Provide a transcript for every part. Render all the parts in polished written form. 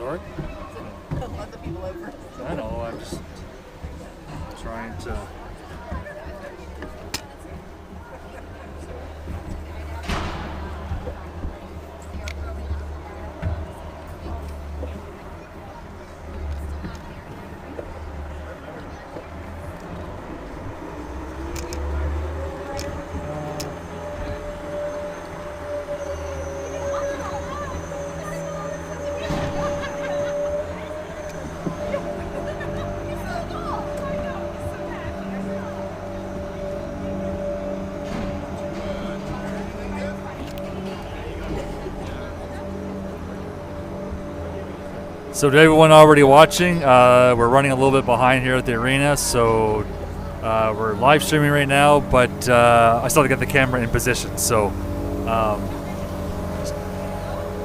Sorry? Let the people over. I know, I'm just trying to... So to everyone already watching, we're running a little bit behind here at the arena, so we're live streaming right now, but I still have to get the camera in position, so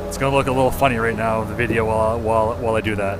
it's going to look a little funny right now in the video while I do that.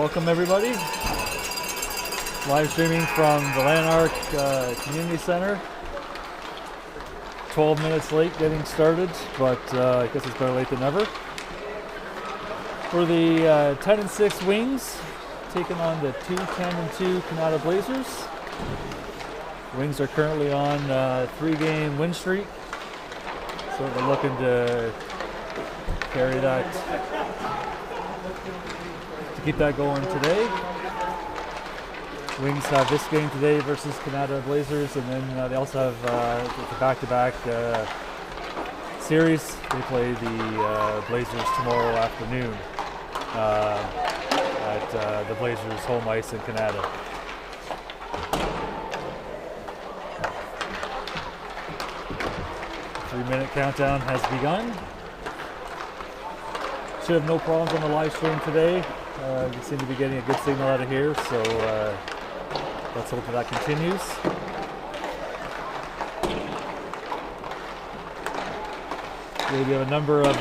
Welcome everybody. Live streaming from the Lanark Community Centre. 12 minutes late getting started, but I guess it's better late than never. For the 10-6 Wings, taking on the 2-10-2 Kanata Blazers. Wings are currently on a 3-game win streak, so we're looking to carry that, to keep that going today. Wings have this game today versus Kanata Blazers, and then they also have it's a back-to-back series. They play the Blazers tomorrow afternoon at the Blazers home ice in Kanata. Three-minute countdown has begun. Should have no problems on the live stream today. We seem to be getting a good signal out of here, so let's hope that continues. We have a number of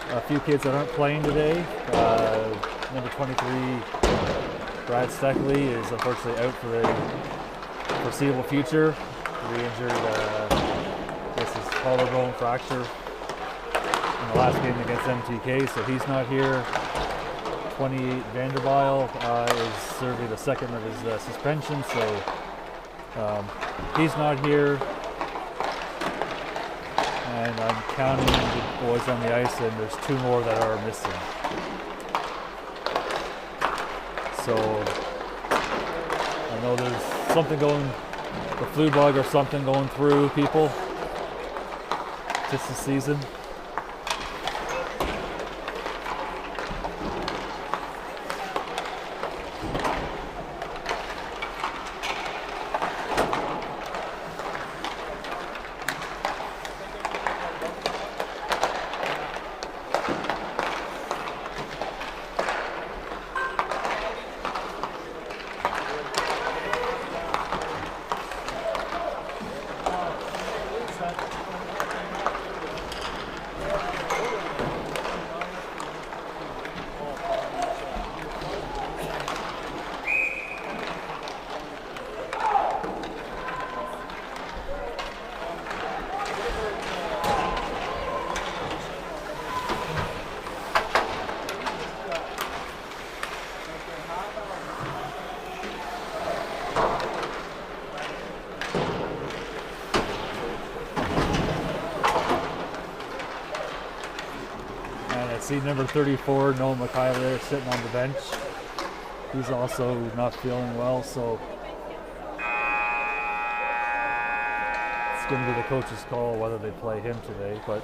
a few kids that aren't playing today. Number 23, Brad Steckley, is unfortunately out for the foreseeable future. Re-injured, this is collarbone fracture in the last game against MTK, so he's not here. 28 Vanderbilt is serving the second of his suspension, so he's not here. And I'm counting the boys on the ice, and there's 2 more that are missing. So I know there's something going, the flu bug or something going through people just this season. See number 34, Noah Mikhail there sitting on the bench. He's also not feeling well, so it's going to be the coach's call whether they play him today. But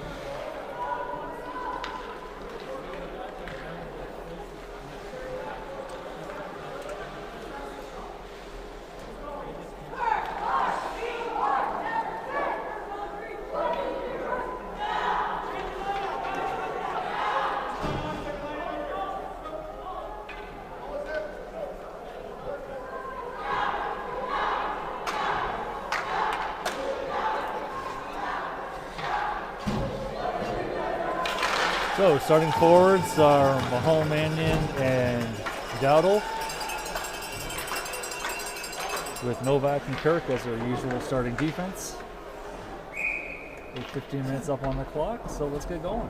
so starting forwards are Mahal Mannion and Dowdle, with Novak and Kirk as their usual starting defense. With 15 minutes up on the clock, so let's get going.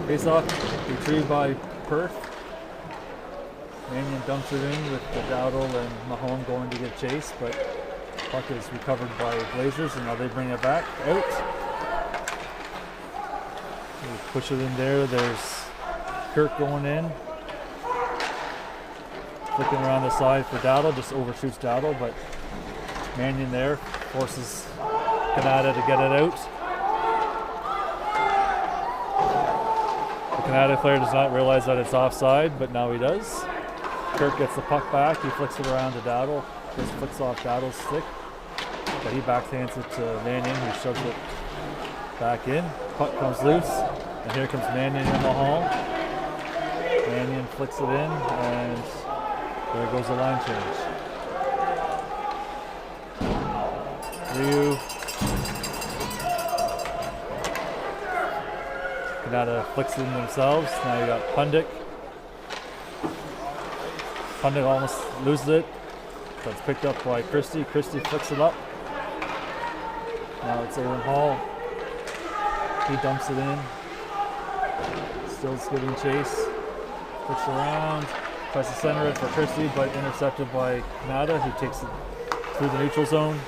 Face off retrieved by Perth. Mannion dumps it in with the Dowdle and Mahone going to get chase, but puck is recovered by Blazers, and now they bring it back out. They push it in there. There's Kirk going in, flicking around the side for Dowdle, just overshoots Dowdle, but Mannion there forces Kanata to get it out. The Kanata player does not realize that it's offside, but now he does. Kirk gets the puck back. He flicks it around to Dowdle. Just flicks off Dowdle's stick, but he backhands it to Mannion, who shoves it back in. Puck comes loose, and here comes Mannion in the hall. Mannion flicks it in, and there goes the line change. Ryu Kanata flicks it in themselves. Now you got Pundick. Pundick almost loses it. So it's picked up by Christie. Christie flicks it up. Now it's Aaron Hall. He dumps it in. Still giving chase. Flicks around. Tries to center it for Christie, but intercepted by Kanata, who takes it through the neutral zone.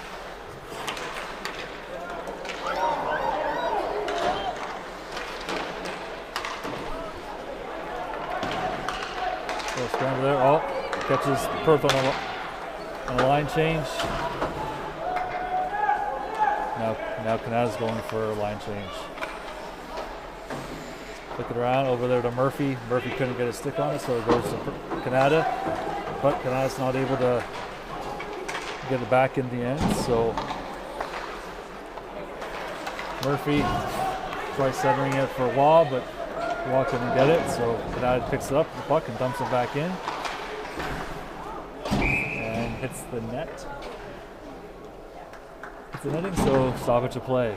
So scramble there. Oh, catches Perth on a line change. Now Kanata's going for a line change. Flick it around over there to Murphy. Murphy couldn't get a stick on it, so it goes to Kanata. But Kanata's not able to get it back in the end, so Murphy tries centering it for Waugh, but Waugh couldn't get it, so Kanata picks it up, the puck, and dumps it back in. And hits the net. Hits the netting, so stoppage of play.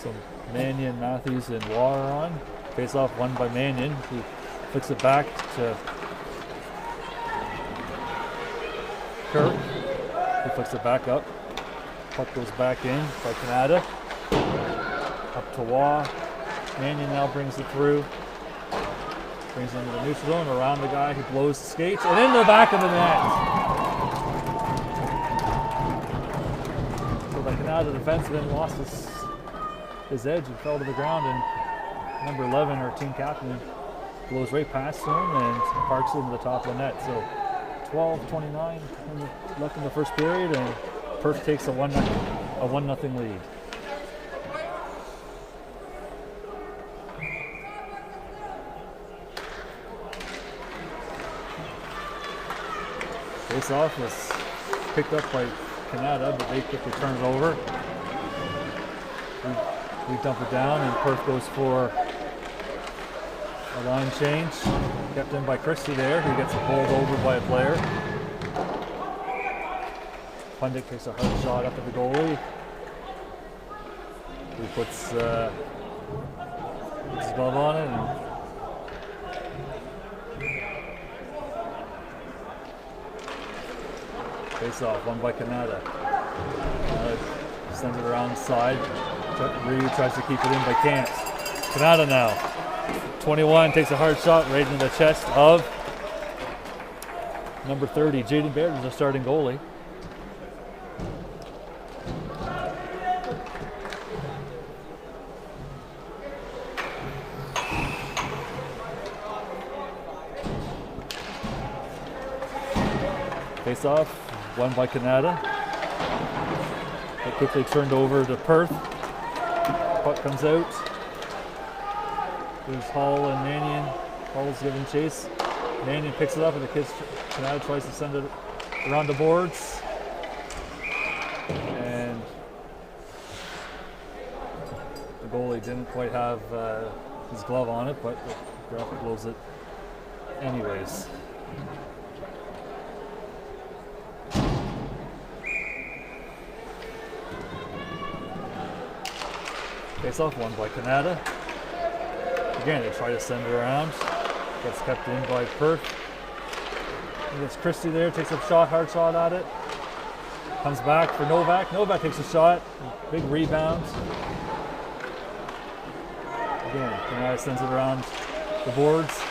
So Mannion, Matthews, and Waugh are on. Face off won by Mannion. He flicks it back to Kirk. He flicks it back up. Puck goes back in by Kanata. Up to Waugh. Mannion now brings it through. Brings it into the neutral zone, around the guy who blows the skates, and in the back of the net. So the Kanata defenseman lost his edge and fell to the ground, and number 11, our team captain, blows right past him and parks it into the top of the net. So 12:29 left in the first period, and Perth takes a 1-0 lead. Face off was picked up by Kanata, but they quickly turn it over. We dump it down, and Perth goes for a line change. Kept in by Christie there, who gets bowled over by a player. Pundick takes a hard shot up at the goalie. He puts his glove on it. And face off, won by Kanata. Sends it around the side. Ryu tries to keep it in, but can't. Kanata now. 21 takes a hard shot right into the chest of number 30. Jaden Baird is the starting goalie. Face off, won by Kanata. It quickly turned over to Perth. Puck comes out. There's Hall and Mannion. Hall's giving chase. Mannion picks it up, and the kids Kanata tries to send it around the boards. And the goalie didn't quite have his glove on it, but the ref blows it anyways. Face off won by Kanata. Again, they try to send it around. Gets kept in by Perth. He gets Christie there, takes a shot, hard shot at it. Comes back for Novak. Novak takes a shot. Big rebound. Again, Kanata sends it around the boards.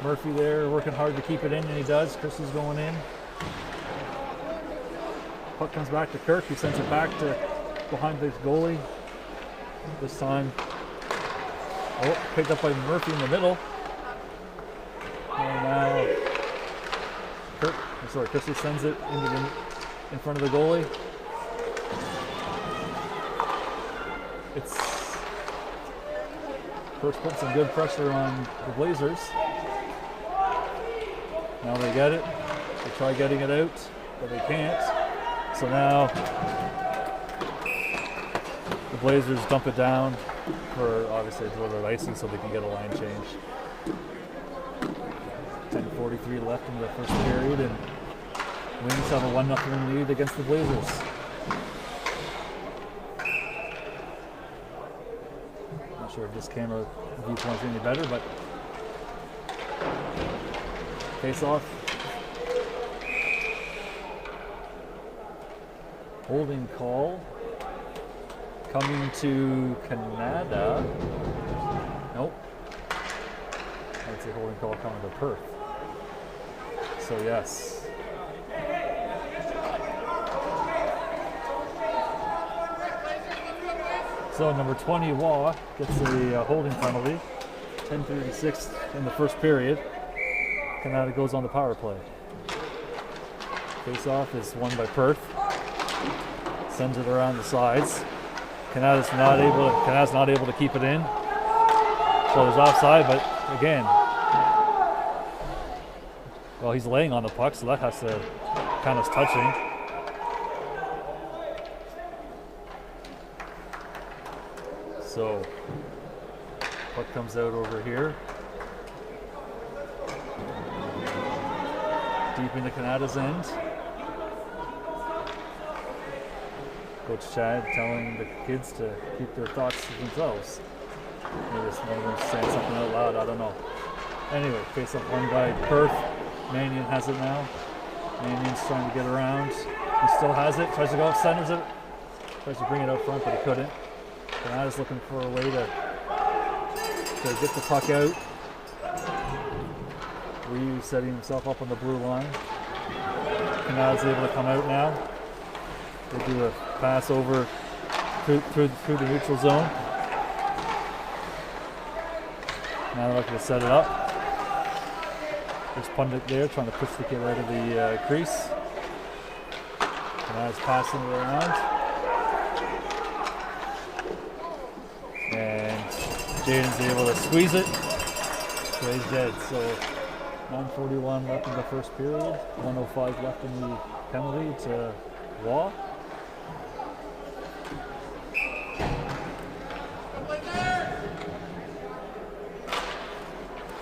Murphy there working hard to keep it in, and he does. Christie's going in. Puck comes back to Kirk. He sends it back to behind the goalie. This time, picked up by Murphy in the middle. And now, Christie sends it in front of the goalie. First put some good pressure on the Blazers. Now they get it. They try getting it out, but they can't. So now the Blazers dump it down. for obviously to deliver icing so they can get a line change. 10:43 left in the first period, and Wings have a 1-0 lead against the Blazers. Not sure if this camera viewpoint's any better, but face off. Holding call coming to Kanata. Nope. I'd say holding call coming to Perth. So yes. So number 20 Waugh gets a holding penalty. 10:36 in the first period. Kanata goes on the power play. Face off is won by Perth. Sends it around the sides. Kanata's not able to keep it in. So there's offside, but again, well, he's laying on the puck, so that has to count as touching. So puck comes out over here. Deep into Kanata's end. Coach Chad telling the kids to keep their thoughts to themselves. Maybe one of them saying something out loud, I don't know. Anyway, face up won by Perth. Mannion has it now. Mannion's trying to get around. He still has it, tries to go up, centers it. Tries to bring it out front, but he couldn't. Kanata's looking for a way to get the puck out. Ryu setting himself up on the blue line. Kanata's able to come out now. They do a pass over through the neutral zone. Now they're looking to set it up. There's Pundit there trying to push the kid out of the crease. Kanata's passing it around. And Jaden's able to squeeze it. So he's dead. So 9:41 left in the first period. 1:05 left in the penalty to Waugh.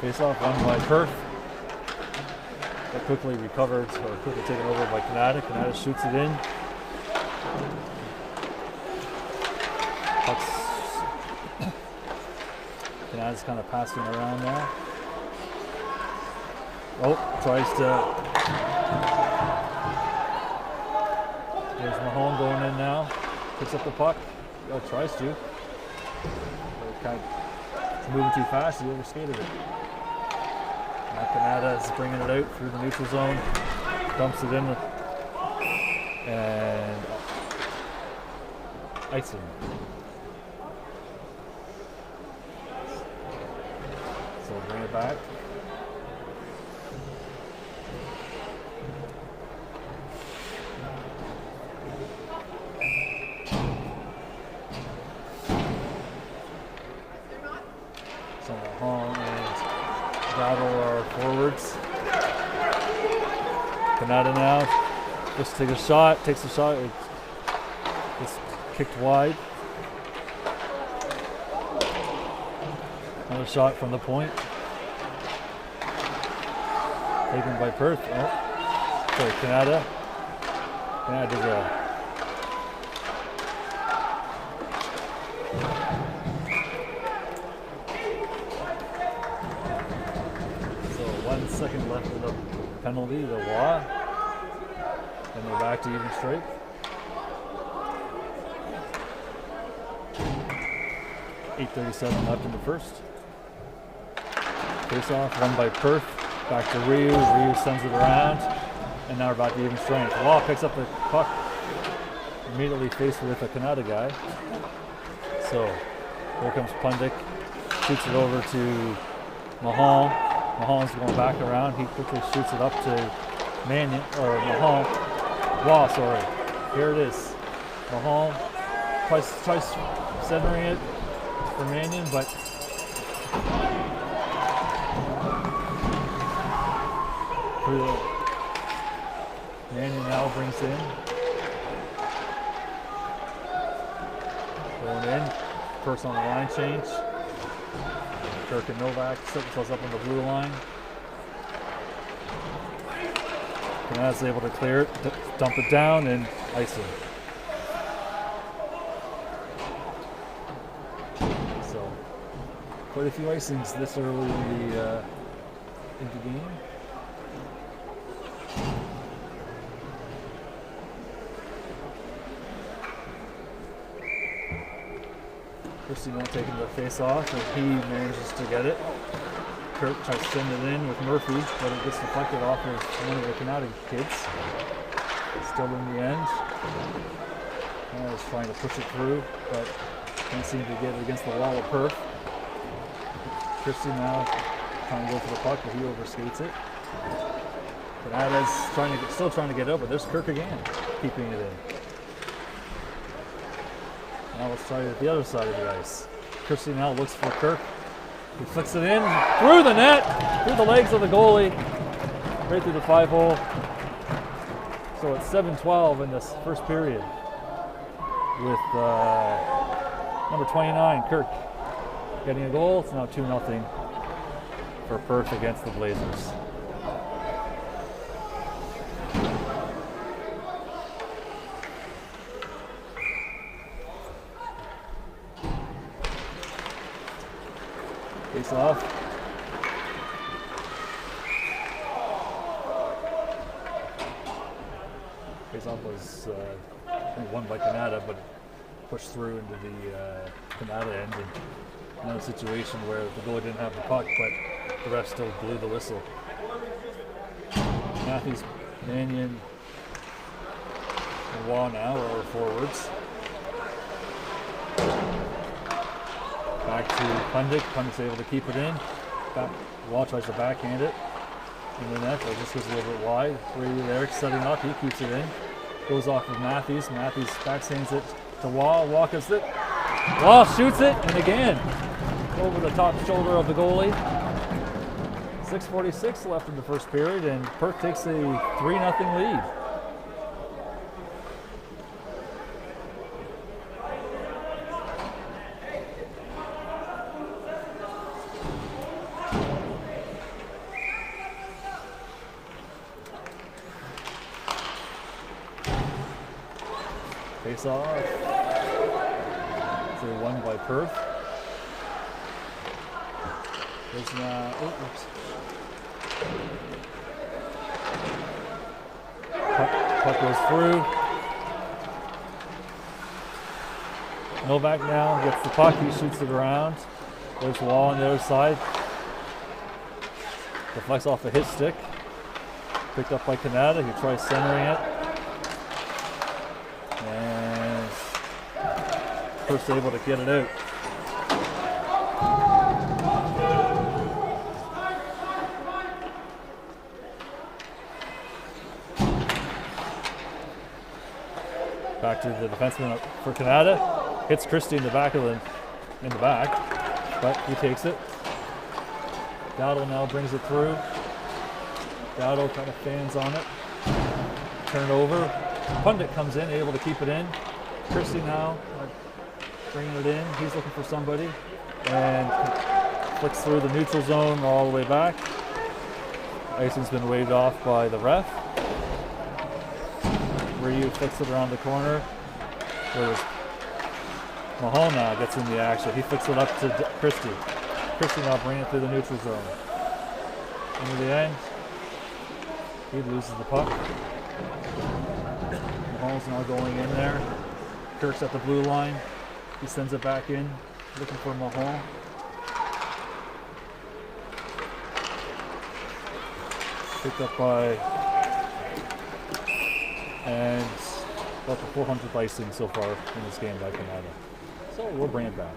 Face off won by Perth. Got quickly recovered, or quickly taken over by Kanata. Kanata shoots it in. Kanata's kind of passing around now. Oh, tries to. There's Mahone going in now. Picks up the puck. Oh, tries to. It's moving too fast. He overskated it. Now Kanata is bringing it out through the neutral zone. Dumps it in. And icing. So bring it back. So Mahone and Battle are forwards. Kanata now just takes a shot, it's kicked wide. Another shot from the point. Taken by Perth. Oh, sorry, Kanata. Kanata does a. So 1 second left of the penalty, the Waugh. And they're back to even straight. .8:37 left in the first. Face off, won by Perth. Back to Ryu. Ryu sends it around. And now we're back to even strength. Waugh picks up the puck. Immediately faced with a Kanata guy. So here comes Pundik. Shoots it over to Mahone. Mahone's going back around. He quickly shoots it up to Mannion, or Mahone. Waugh, sorry. Here it is. Mahone tries centering it for Mannion, but Mannion now brings in. Going in. Perk's on the line change. Kirk and Novak set themselves up on the blue line. Kanata's able to clear it, dump it down, and icing. So, quite a few icings this early in the game. Christie not taking the face off, and he manages to get it. Kirk tries to send it in with Murphy, but it gets deflected off of one of the Kanata kids. Still in the end. Kanata's trying to push it through, but can't seem to get it against the wall of Perth. Christie now trying to go for the puck, but he overskates it. Kanata's still trying to get out, but there's Kirk again, keeping it in. Now let's try it at the other side of the ice. Christie now looks for Kirk. He flicks it in through the net, through the legs of the goalie, right through the 5-hole. So it's 7-12 in this first period with number 29, Kirk, getting a goal. It's now 2-0 for Perth against the Blazers. Face off. Face off was won by Kanata, but pushed through into the Kanata end. And another situation where the goalie didn't have the puck, but the ref still blew the whistle. Matthews, Mannion, and Waugh now are our forwards. Back to Pundit. Pundit's able to keep it in. Waugh tries to backhand it in the net, but just goes a little bit wide. Brady there setting up. He keeps it in. Goes off of Matthews. Matthews backhands it to Waugh. Waugh gets it. Waugh shoots it, and again over the top shoulder of the goalie. 6:46 left in the first period, and Perth takes a 3-0 lead. Face off. It's a won by Perth. There's now. Oops. Puck goes through. Novak now gets the puck. He shoots it around. There's Waugh on the other side. Deflects off a hit stick. Picked up by Kanata. He tries centering it. And first able to get it out. Back to the defenseman for Kanata. Hits Christie in the back, but he takes it. Dowdle now brings it through. Dowdle kind of fans on it. Turnover. Pundit comes in, able to keep it in. Christie now bringing it in. He's looking for somebody and flicks through the neutral zone all the way back. Icing's been waved off by the ref. Ryu flicks it around the corner. There's Mahone now gets in the action. He flicks it up to Christie. Christie now bringing it through the neutral zone. Into the end. He loses the puck. Mahone's now going in there. Kirk's at the blue line. He sends it back in, looking for Mahone. Picked up by, and about the 400th icing so far in this game by Kanata. So we'll bring it back.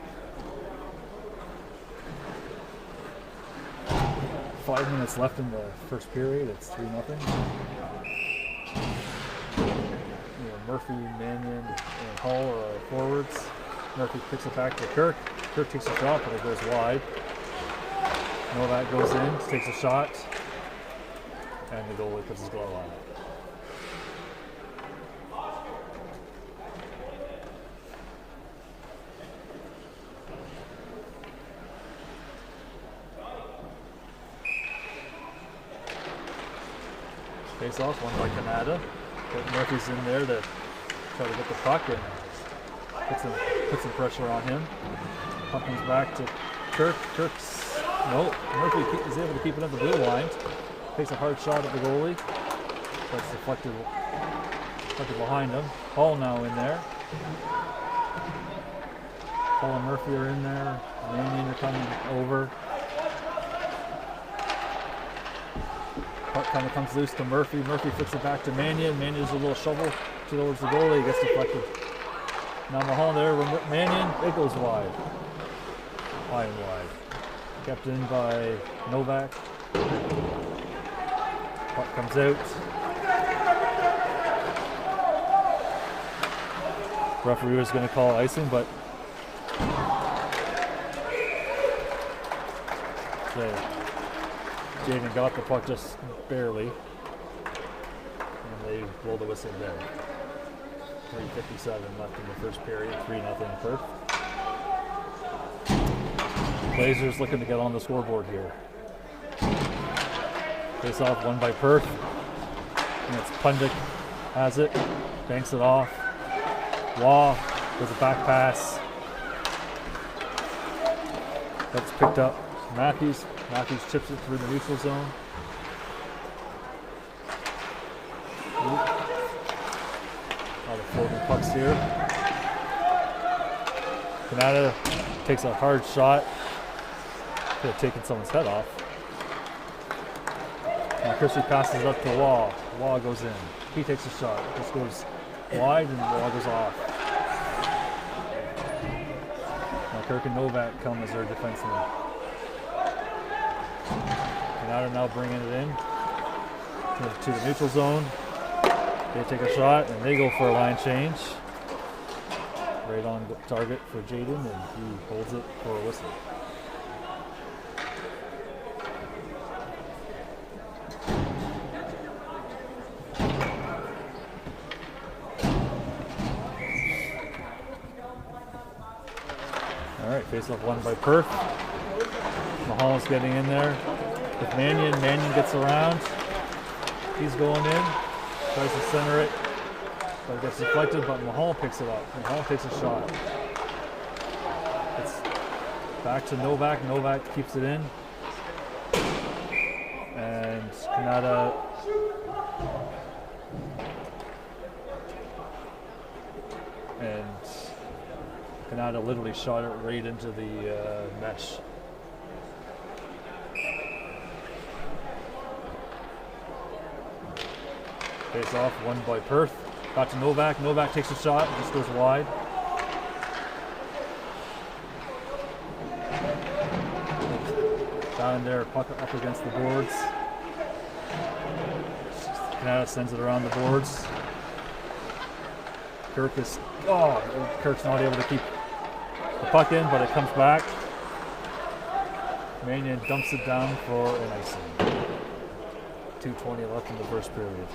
5 minutes left in the first period. It's 3-0. Murphy, Mannion, and Hull are our forwards. Murphy picks it back to Kirk. Kirk takes a shot, but it goes wide. Novak goes in, takes a shot, and the goalie puts his glove on it. Face off, one by Kanata. But Murphy's in there to try to get the puck and put some pressure on him. Puck comes back to Kirk. Murphy is able to keep it at the blue line. Takes a hard shot at the goalie. That's deflected behind him. Hall now in there. Hall and Murphy are in there. Mannion are coming over. Puck kind of comes loose to Murphy. Murphy flicks it back to Mannion. Mannion's a little shovel towards the goalie. He gets deflected. Now Mahal there. Mannion. It goes wide. High and wide. Kept in by Novak. Puck comes out. Referee was going to call icing, but Jaden got the puck just barely, and they blow the whistle there. 3:57 left in the first period, 3-0 Perth. Blazers looking to get on the scoreboard here. Face off, won by Perth. And it's Pundik has it, banks it off. Waugh does a back pass. That's picked up. Matthews chips it through the neutral zone. A lot of floating pucks here. Kanata takes a hard shot. Could have taken someone's head off. Now Christie passes up to Waugh. Waugh goes in. He takes a shot. This goes wide and Waugh goes off. Now Kirk and Novak come as their defensemen. Kanata now bringing it in to the neutral zone. They take a shot and they go for a line change. Right on target for Jaden, and he holds it for a whistle. All right, face-off won by Perth. Mahal's getting in there with Mannion. Mannion gets around. He's going in. Tries to center it. But it gets deflected, but Mahal picks it up. Mahal takes a shot. It's back to Novak. Novak keeps it in. And Kanata literally shot it right into the mesh. Face off, won by Perth. Back to Novak. Novak takes a shot, just goes wide. Down there, puck up against the boards. Kanata sends it around the boards. Kirk's not able to keep the puck in, but it comes back. Mannion dumps it down for an icing. 2:20 left in the first period.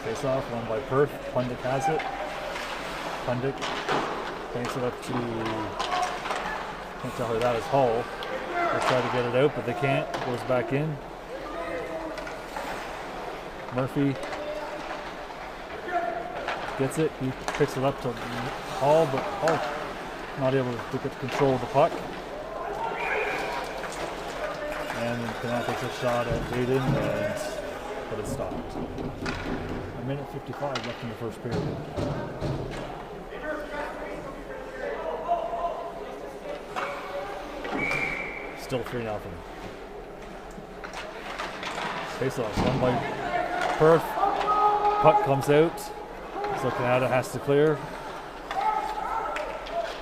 Face off, won by Perth. Pundik has it. Pundik banks it up to, can't tell who that is, Hull. They try to get it out, but they can't. It goes back in. Murphy gets it. He picks it up to Hall, but Hall not able to get control of the puck. And Kanata takes a shot at Jaden, but it stopped. 1:55 left in the first period. Still 3-0. Face-off, won by Perth. Puck comes out, so Kanata has to clear.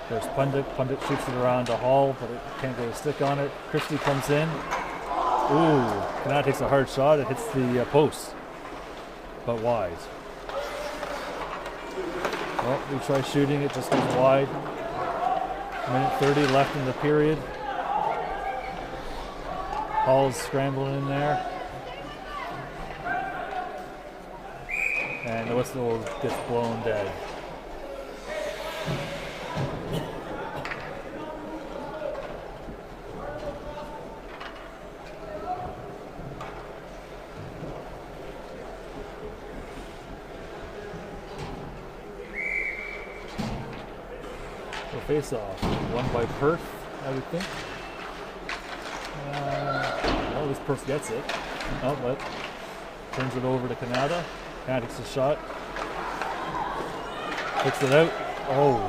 There's Pundik. Pundik shoots it around to Hall, but it can't get a stick on it. Christie comes in. Ooh, Kanata takes a hard shot. It hits the post, but wide. Well, we try shooting, it just goes wide. 1:30 left in the period. Hall's scrambling in there. And the whistle gets blown dead. So face off, won by Perth, I would think. Well, this Perth gets it. Oh, but turns it over to Kanata. Kanata takes a shot. Kicks it out. Oh.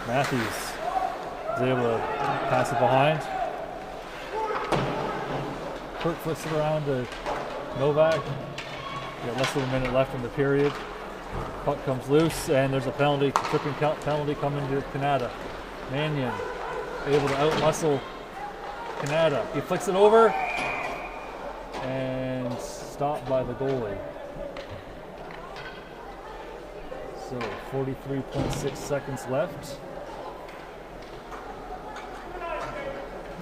Matthews is able to pass it behind. Perth flips it around to Novak. We got less than a minute left in the period. Puck comes loose, and there's a penalty, tripping penalty coming to Kanata. Mannion able to outmuscle Kanata. He flicks it over and stopped by the goalie. So 43.6 seconds left.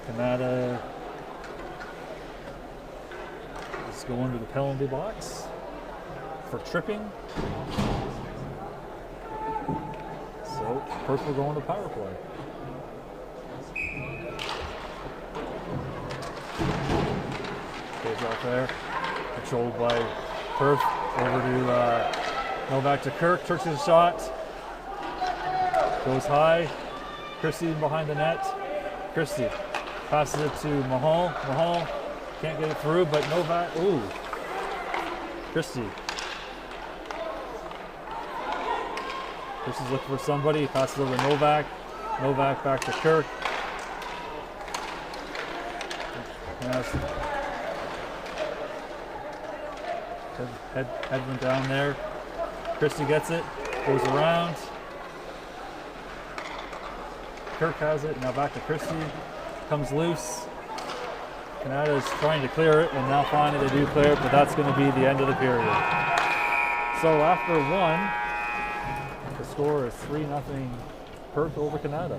Kanata is going to the penalty box for tripping. So Perth will go into power play. Stays off there. Controlled by Perth. Over to Novak to Kirk. Kirk's a shot. Goes high. Christie behind the net. Christie passes it to Mahal. Mahal can't get it through, but Novak. Ooh. Christie's looking for somebody. He passes over to Novak. Novak back to Kirk. Yes. Head went down there. Christie gets it. Goes around. Kirk has it. Now back to Christie. Comes loose. Kanata is trying to clear it, and now finally they do clear it, but that's going to be the end of the period. So after one, the score is 3-0 Perth over Kanata.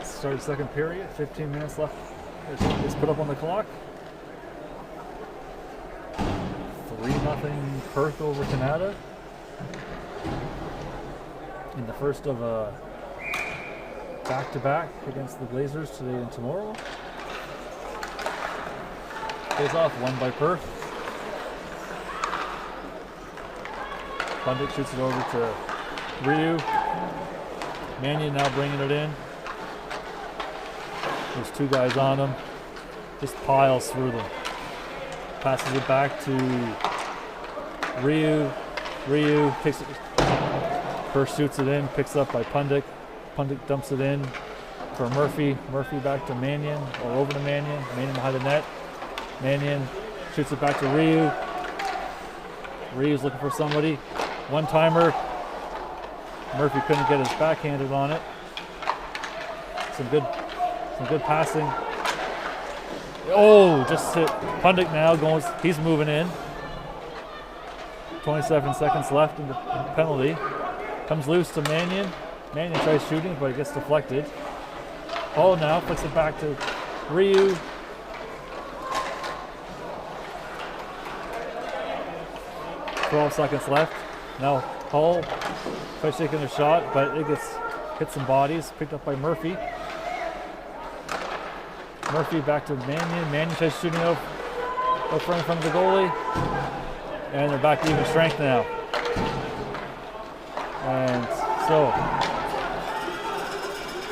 Start the second period, 15 minutes left. It's put up on the clock. 3-0 Perth over Kanata. In the first of a back-to-back against the Blazers today and tomorrow. Goes off, won by Perth. Pundit shoots it over to Ryu. Mannion now bringing it in. There's two guys on him. Just piles through them. Passes it back to Ryu. Ryu takes it. First shoots it in, picks up by Pundit. Pundit dumps it in for Murphy. Murphy back to Mannion, or over to Mannion. Mannion behind the net. Mannion shoots it back to Ryu. Ryu's looking for somebody. One-timer. Murphy couldn't get his backhanded on it. Some good passing. Oh, just hit Pundit now. He's moving in. 27 seconds left in the penalty. Comes loose to Mannion. Mannion tries shooting, but it gets deflected. Hall now flicks it back to Ryu. Twelve seconds left. Now Hall tries taking a shot, but it hits some bodies. Picked up by Murphy. Murphy back to Mannion. Mannion tries shooting up front of the goalie. And they're back to even strength now. And so,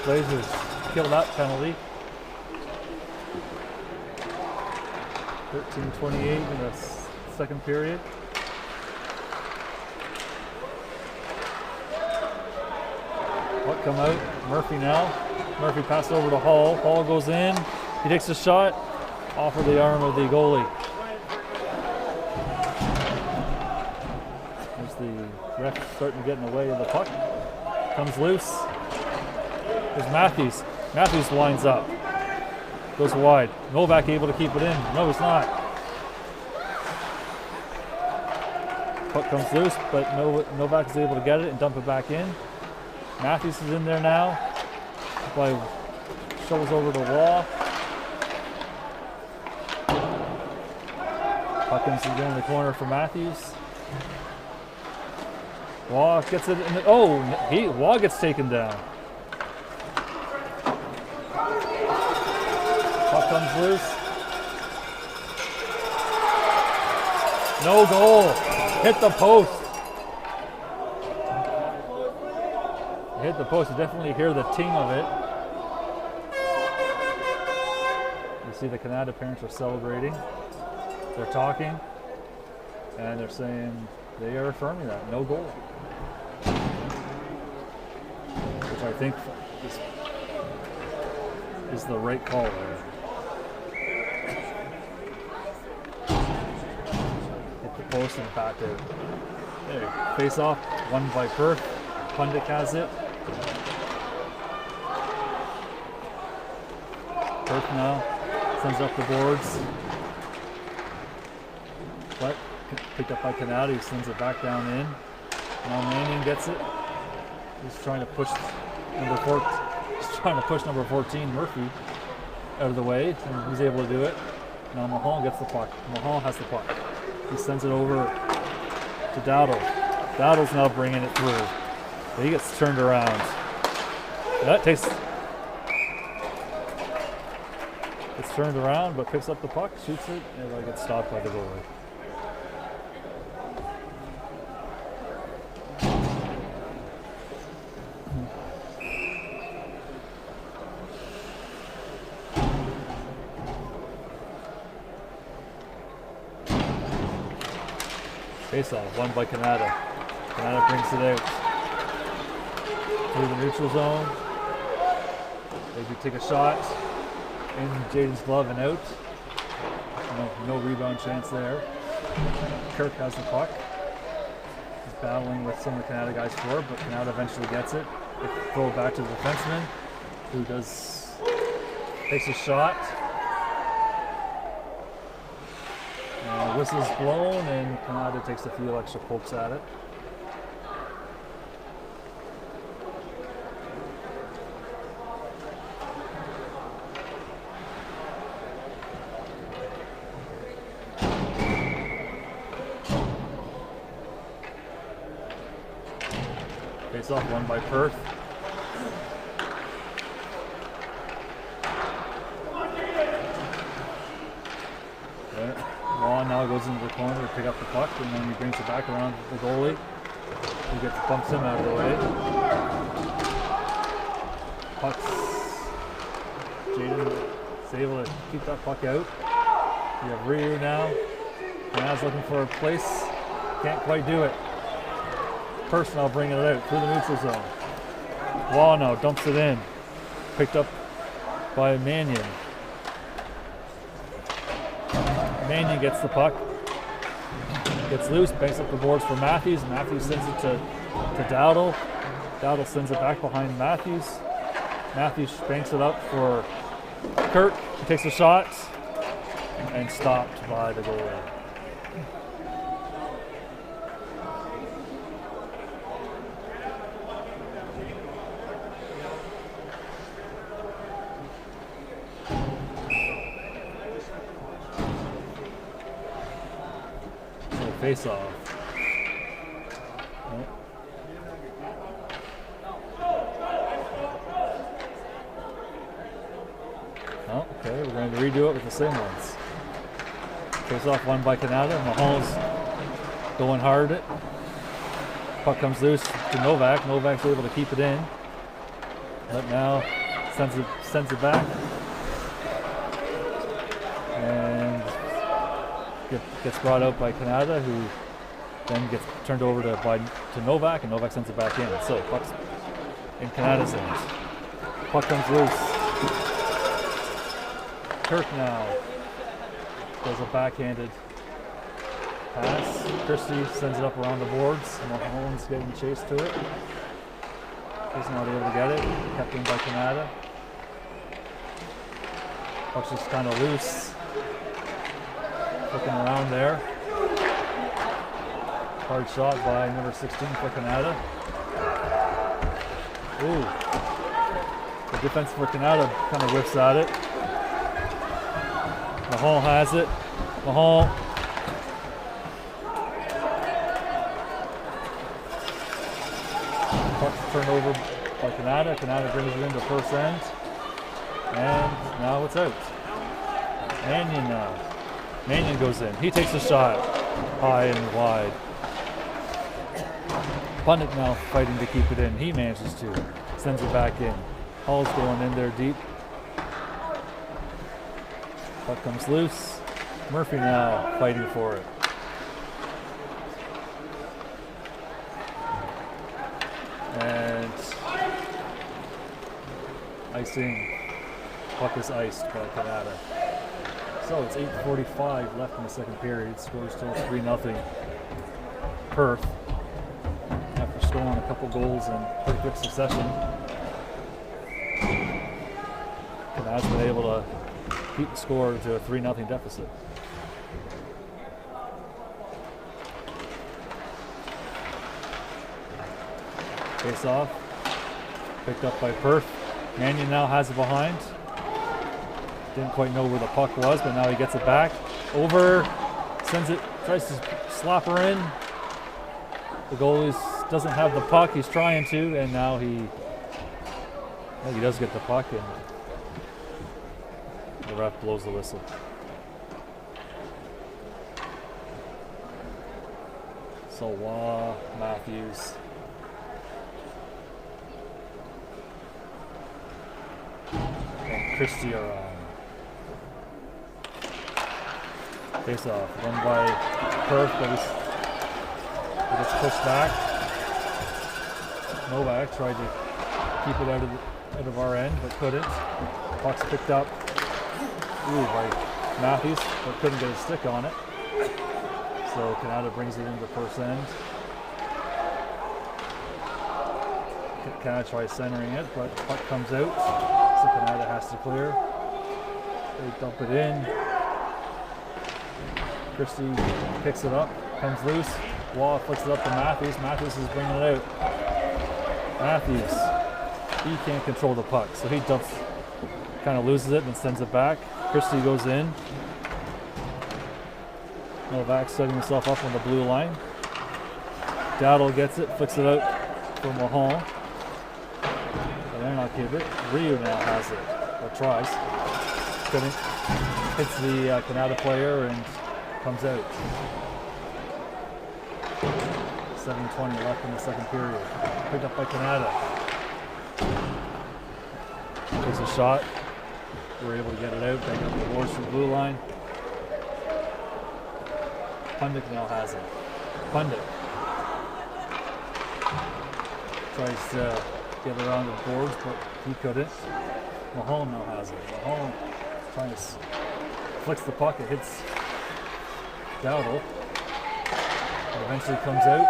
Blazers kill that penalty. 13:28 in the second period. Puck come out, Murphy now. Murphy passes over to Hall. Hall goes in. He takes a shot off of the arm of the goalie. There's the ref starting to get in the way of the puck. Comes loose. There's Matthews. Matthews winds up. Goes wide. Novak able to keep it in. No, he's not. Puck comes loose, but Novak is able to get it and dump it back in. Matthews is in there now. Shovels over to Waugh. Puck comes in the corner for Matthews. Waugh gets it in the, Waugh gets taken down. Puck comes loose. No goal. Hit the post. Hit the post. You definitely hear the ting of it. You see the Kanata parents are celebrating. They're talking. And they're saying they are affirming that. No goal. Which I think is the right call there. Hit the post and back out. There. Face off. Won by Perth. Pundit has it. Perth now sends up the boards. But picked up by Kanata, he sends it back down in. Now Manning gets it. He's trying to push number 14, Murphy, out of the way, and he's able to do it. Now Mahal gets the puck. Mahal has the puck. He sends it over to Dowdle. Dowdle's now bringing it through. He gets turned around. It's turned around, but picks up the puck, shoots it, and it gets stopped by the goalie. Face-off, won by Kanata. Kanata brings it out through the neutral zone. They take a shot in Jaden's glove and out. No rebound chance there. Kirk has the puck. He's battling with some of the Kanata guys for it, but Kanata eventually gets it. They throw it back to the defenseman, who takes a shot. Whistle's blown, and Kanata takes a few extra pokes at it. Face off, won by Perth. Law now goes into the corner to pick up the puck, and then he brings it back around the goalie. He bumps him out of the way. Jaden is able to keep that puck out. You have Ryu now. Now looking for a place. Can't quite do it. Personnel bringing it out through the neutral zone. Law now dumps it in. Picked up by Mannion. Mannion gets the puck, gets loose, banks up the boards for Matthews. Matthews sends it to Dowdle. Dowdle sends it back behind Matthews. Matthews banks it up for Kirk. He takes a shot and stopped by the goalie. Face off. Oh, okay, we're going to redo it with the same ones. Face off, won by Kanata. Mahomes going hard it. Puck comes loose to Novak. Novak's able to keep it in. But now sends it back. And gets brought out by Kanata, who then gets turned over to Novak, and Novak sends it back in. So puck's in Kanata's end. Puck comes loose. Kirk now does a backhanded pass. Christie sends it up around the boards. Mahomes getting chased to it. He's not able to get it. Kept in by Kanata. Puck's just kind of loose. Looking around there. Hard shot by number 16 for Kanata. Ooh. The defense for Kanata kind of whiffs at it. Mahal has it. Mahal. Puck's turned over by Kanata. Kanata brings it into first end. And now it's out. Mannion now. Mannion goes in. He takes a shot high and wide. Pundit now fighting to keep it in. He manages to. Sends it back in. Hall's going in there deep. Puck comes loose. Murphy now fighting for it. And icing. Puck is iced by Kanata. So it's 8:45 left in the second period. Score still 3-0. Perth, after scoring a couple goals in pretty quick succession, Kanata's been able to keep the score to a 3-0 deficit. Face off, picked up by Perth. Mannion now has it behind. Didn't quite know where the puck was, but now he gets it back. Over, sends it, tries to slap her in. The goalie doesn't have the puck. He's trying to, and now he does get the puck, and the ref blows the whistle. So Matthews. And Christie are on. Face off, run by Perth, but he gets pushed back. Novak tried to keep it out of our end, but couldn't. Puck's picked up by Matthews, but couldn't get a stick on it. So Kanata brings it into first end. Kanata tries centering it, but puck comes out, so Kanata has to clear. They dump it in. Christie picks it up, comes loose. Wall flicks it up to Matthews. Matthews is bringing it out. Matthews, he can't control the puck, so he dumps, kind of loses it and sends it back. Christie goes in. Novak setting himself up on the blue line. Dowdle gets it, flicks it out for Mahal. But they're not give it. Ryu now has it, or tries. Couldn't. Hits the Kanata player and comes out. 7:20 left in the second period. Picked up by Kanata. Takes a shot. We're able to get it out. Back up the boards from the blue line. Pundit now has it. Pundit tries to get around the boards, but he couldn't. Mahone now has it. Mahone trying to flicks the puck. It hits Dowdle. It eventually comes out.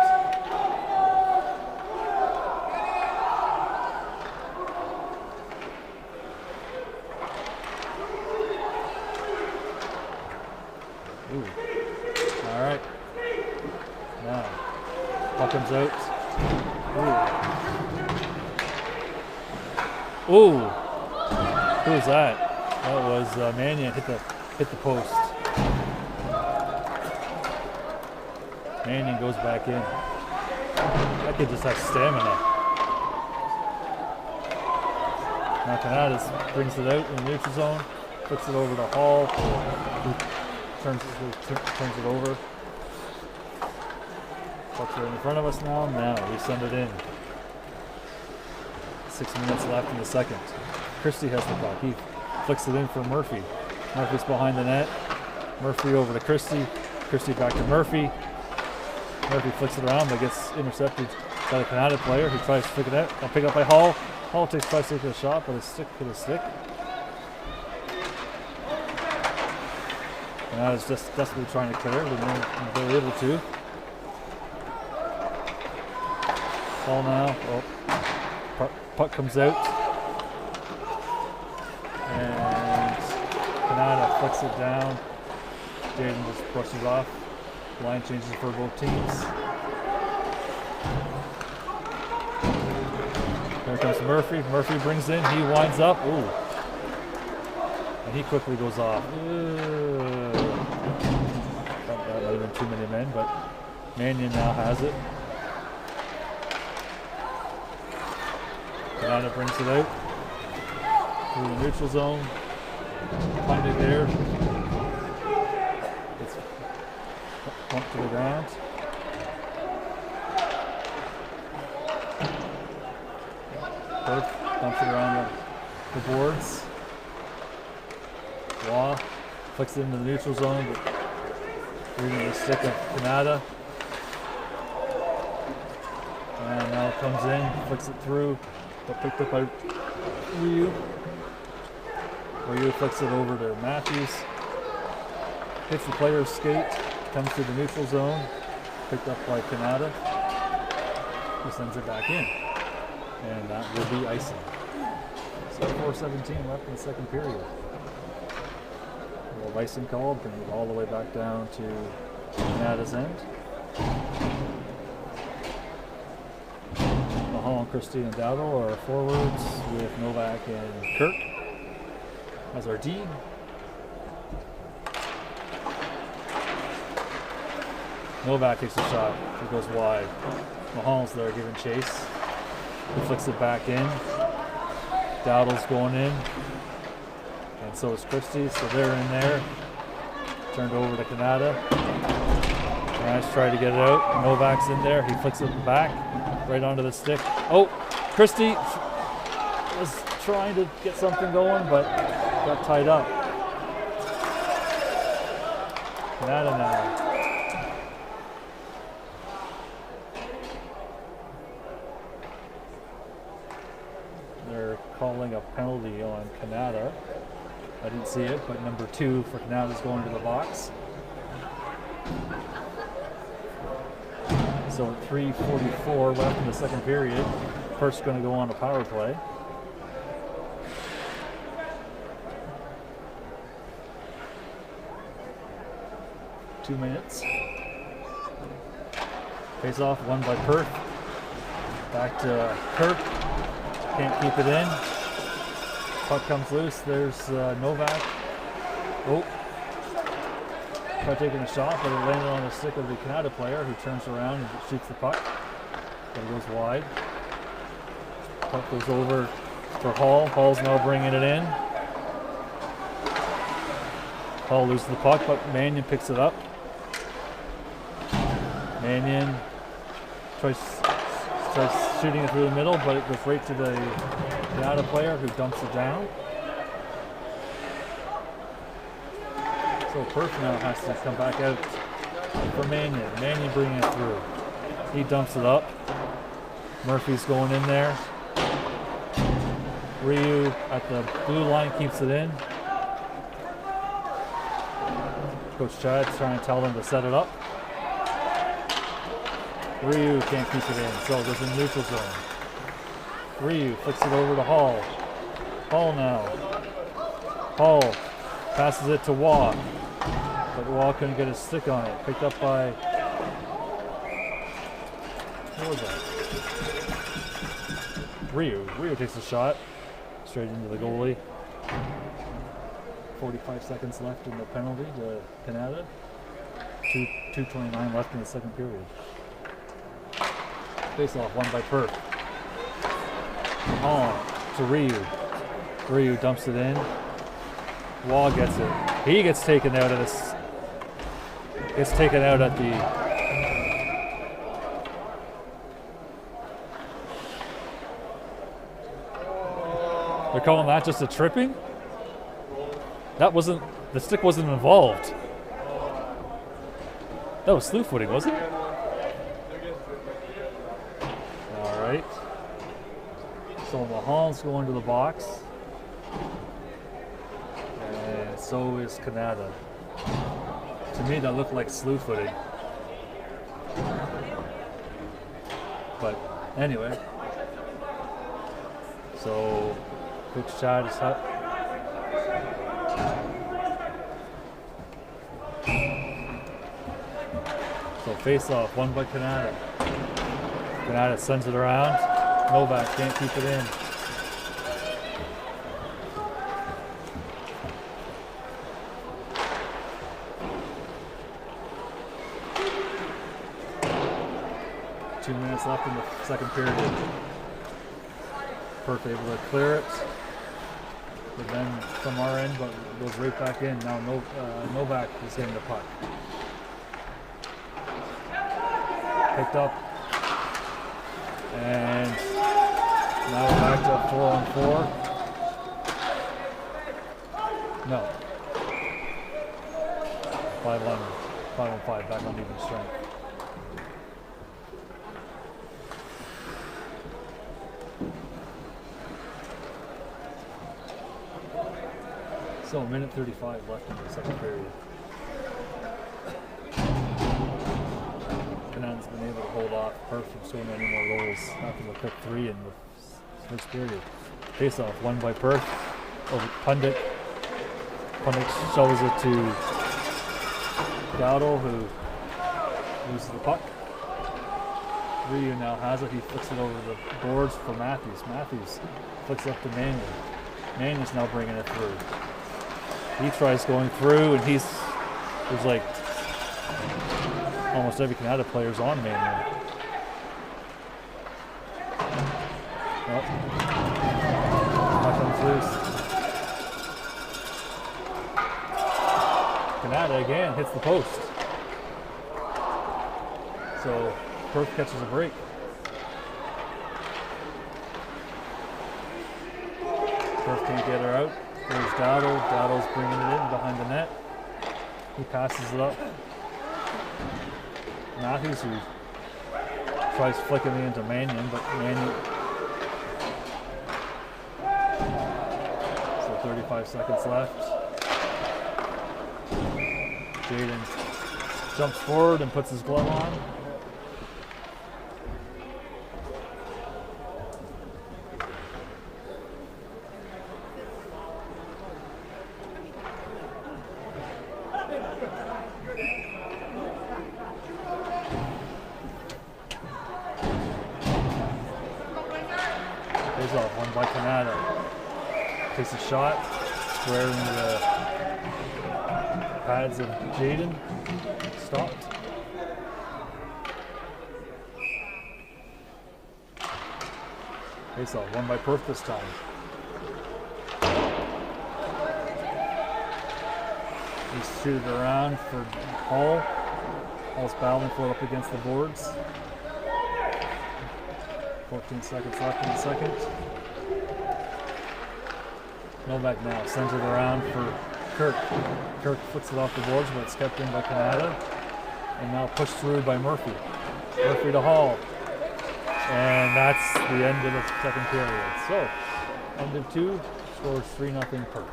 Ooh. All right. Now, puck comes out. Ooh. Ooh. Who was that? That was Mannion hit the post. Mannion goes back in. That kid just has stamina. Now Kanata brings it out in the neutral zone, flicks it over to Hall, who turns it over. Puck's right in front of us now. Now we send it in. 6 minutes left in the second. Christie has the puck. He flicks it in for Murphy. Murphy's behind the net. Murphy over to Christie. Christie back to Murphy. Murphy flicks it around but gets intercepted by the Kanata player who tries to flick it out. I'll pick up by Hall. Hall tries to take a shot, but his stick hit his stick. Kanata's just desperately trying to clear, but they're able to. Hall now. Oh, puck comes out. And Kanata flicks it down. Jaden just brushes off. Line changes for both teams. Here comes Murphy. Murphy brings in. He winds up. Ooh. And he quickly goes off. That might have been too many men, but Mannion now has it. Kanata brings it out through the neutral zone. Find it there. It's bumped to the ground. Perth dumps it around the boards. Law flicks it into the neutral zone, but reading the stick of Kanata. And now it comes in, flicks it through, but picked up by Ryu. Ryu flicks it over to Matthews. Hits the player's skate, comes to the neutral zone, picked up by Kanata. He sends it back in. And that will be icing. So 4:17 left in the second period. A little icing call, bring it all the way back down to Kanata's end. Mahal, Christie, and Dowdle are forwards with Novak and Kirk as our D. Novak takes a shot. It goes wide. Mahal's there giving chase. He flicks it back in. Dowdle's going in. And so is Christie, so they're in there. Turned over to Kanata. Nice try to get it out. Novak's in there. He flicks it back right onto the stick. Oh, Christie was trying to get something going, but got tied up. Kanata now. They're calling a penalty on Kanata. I didn't see it, but number 2 for Kanata is going to the box. So at 3:44 left in the second period, Perth's going to go on a power play. Two minutes. Face off, won by Perth. Back to Kirk. Can't keep it in. Puck comes loose. There's Novak. Oh. Tried taking a shot, but it landed on the stick of the Kanata player who turns around and shoots the puck. But it goes wide. Puck goes over for Hall. Hall's now bringing it in. Hall loses the puck, but Mannion picks it up. Mannion tries shooting it through the middle, but it goes right to the Kanata player who dumps it down. So Perth now has to come back out for Mannion. Mannion bringing it through. He dumps it up. Murphy's going in there. Ryu at the blue line keeps it in. Coach Chad's trying to tell them to set it up. Ryu can't keep it in, so there's a neutral zone. Ryu flicks it over to Hall. Hall now. Hall passes it to Waugh, but Waugh couldn't get his stick on it. Picked up by, what was that? Ryu. Ryu takes a shot straight into the goalie. 45 seconds left in the penalty to Kanata. 2:29 left in the second period. Face off, won by Perth. On to Ryu. Ryu dumps it in. Waugh gets it. He gets taken out at the They're calling that just a tripping? That wasn't, the stick wasn't involved. That was slew footing, wasn't it? All right. So Mahal's going to the box. And so is Kanata. To me, that looked like slew footing. But anyway. So Coach Chad is up. So face off, won by Kanata. Kanata sends it around. Novak can't keep it in. Two minutes left in the second period. Perth able to clear it. But then from our end, but it goes right back in. Now Novak is getting the puck. Picked up. And now we're back to 4-on-4. No. 5-on-5, back on even strength. So a minute 35 left in the second period. Kanata's been able to hold off Perth from scoring any more goals after the quick 3 in the first period. Face off, won by Perth over Pundit. Pundit shovels it to Dowdle, who loses the puck. Ryu now has it. He flicks it over the boards for Matthews. Matthews flicks it up to Mannion. Mannion's now bringing it through. He tries going through, and there's like almost every Kanata player's on Mannion. Oh, puck comes loose. Kanata again hits the post. So Perth catches a break. Perth can't get her out. There's Dowdle. Dowdle's bringing it in behind the net. He passes it up. Matthews, who tries flicking it into Mannion, but Mannion. So 35 seconds left. Jaden jumps forward and puts his glove on. Goes off, one by Kanata. Takes a shot, square into the pads of Jaden. Stopped. Face off, one by Perth this time. He's shooting around for Hall. Hall's battling for it up against the boards. 14 seconds left in the second. Novak now sends it around for Kirk. Kirk flicks it off the boards, but it's kept in by Kanata. And now pushed through by Murphy. Murphy to Hall. And that's the end of the second period. So, end of 2, scores 3-0 Perth.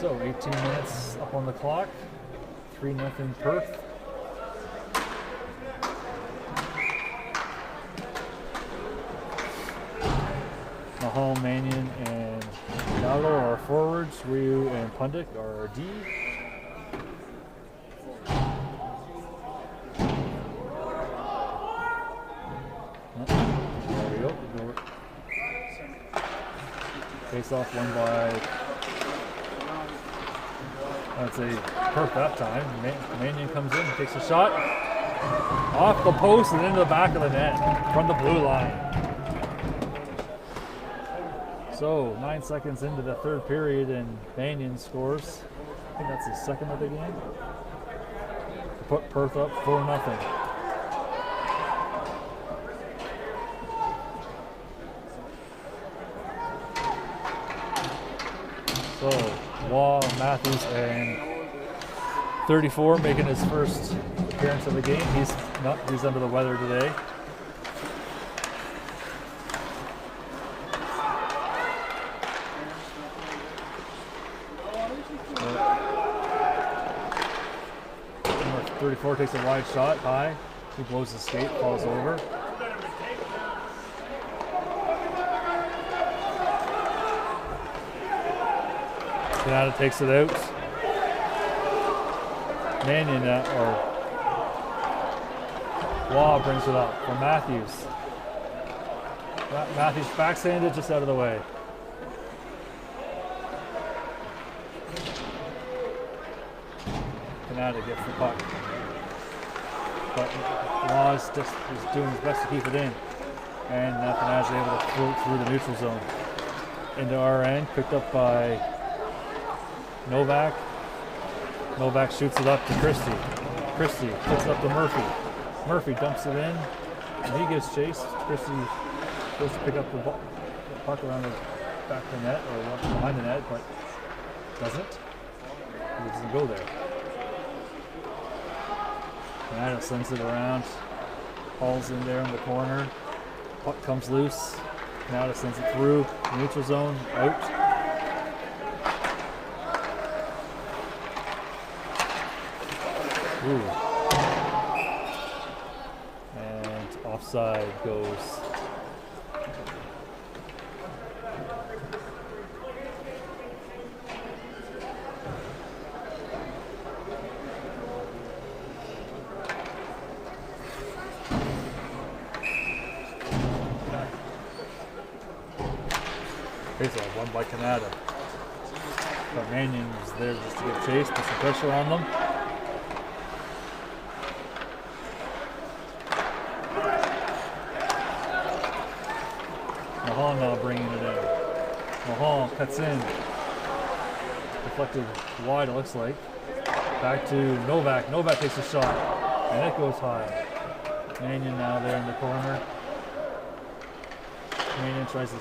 So 18 minutes up on the clock. 3-0 Perth. Mahal, Mannion, and Nago are forwards. Ryu and Pundik are D. There we go. Face off won by, I'd say, Perth that time. Mannion comes in, takes a shot. Off the post and into the back of the net from the blue line. So 9 seconds into the third period and Mannion scores. I think that's his second of the game. To put Perth up 4-0. So Waugh, Matthews, and 34 making his first appearance of the game. He's under the weather today. Number 34 takes a wide shot high. He blows his skate, falls over. Kanata takes it out. Mannion or Waugh brings it up from Matthews. Matthews backhanded just out of the way. Kanata gets the puck. But Waugh is doing his best to keep it in. And now Kanata's able to float through the neutral zone. Into our end, picked up by Novak. Novak shoots it up to Christie. Christie puts it up to Murphy. Murphy dumps it in, and he gets chased. Christie goes to pick up the puck around the back of the net, or behind the net, but doesn't. He doesn't go there. Kanata sends it around. Hall's in there in the corner. Puck comes loose. Kanata sends it through. Neutral zone, out. Ooh. And offside goes. Face-off won by Kanata. But Mannion was there just to get chased, put some pressure on them. Mahal now bringing it in. Mahal cuts in. Deflected wide, it looks like. Back to Novak. Novak takes a shot, and it goes high. Mannion now there in the corner. Mannion tries to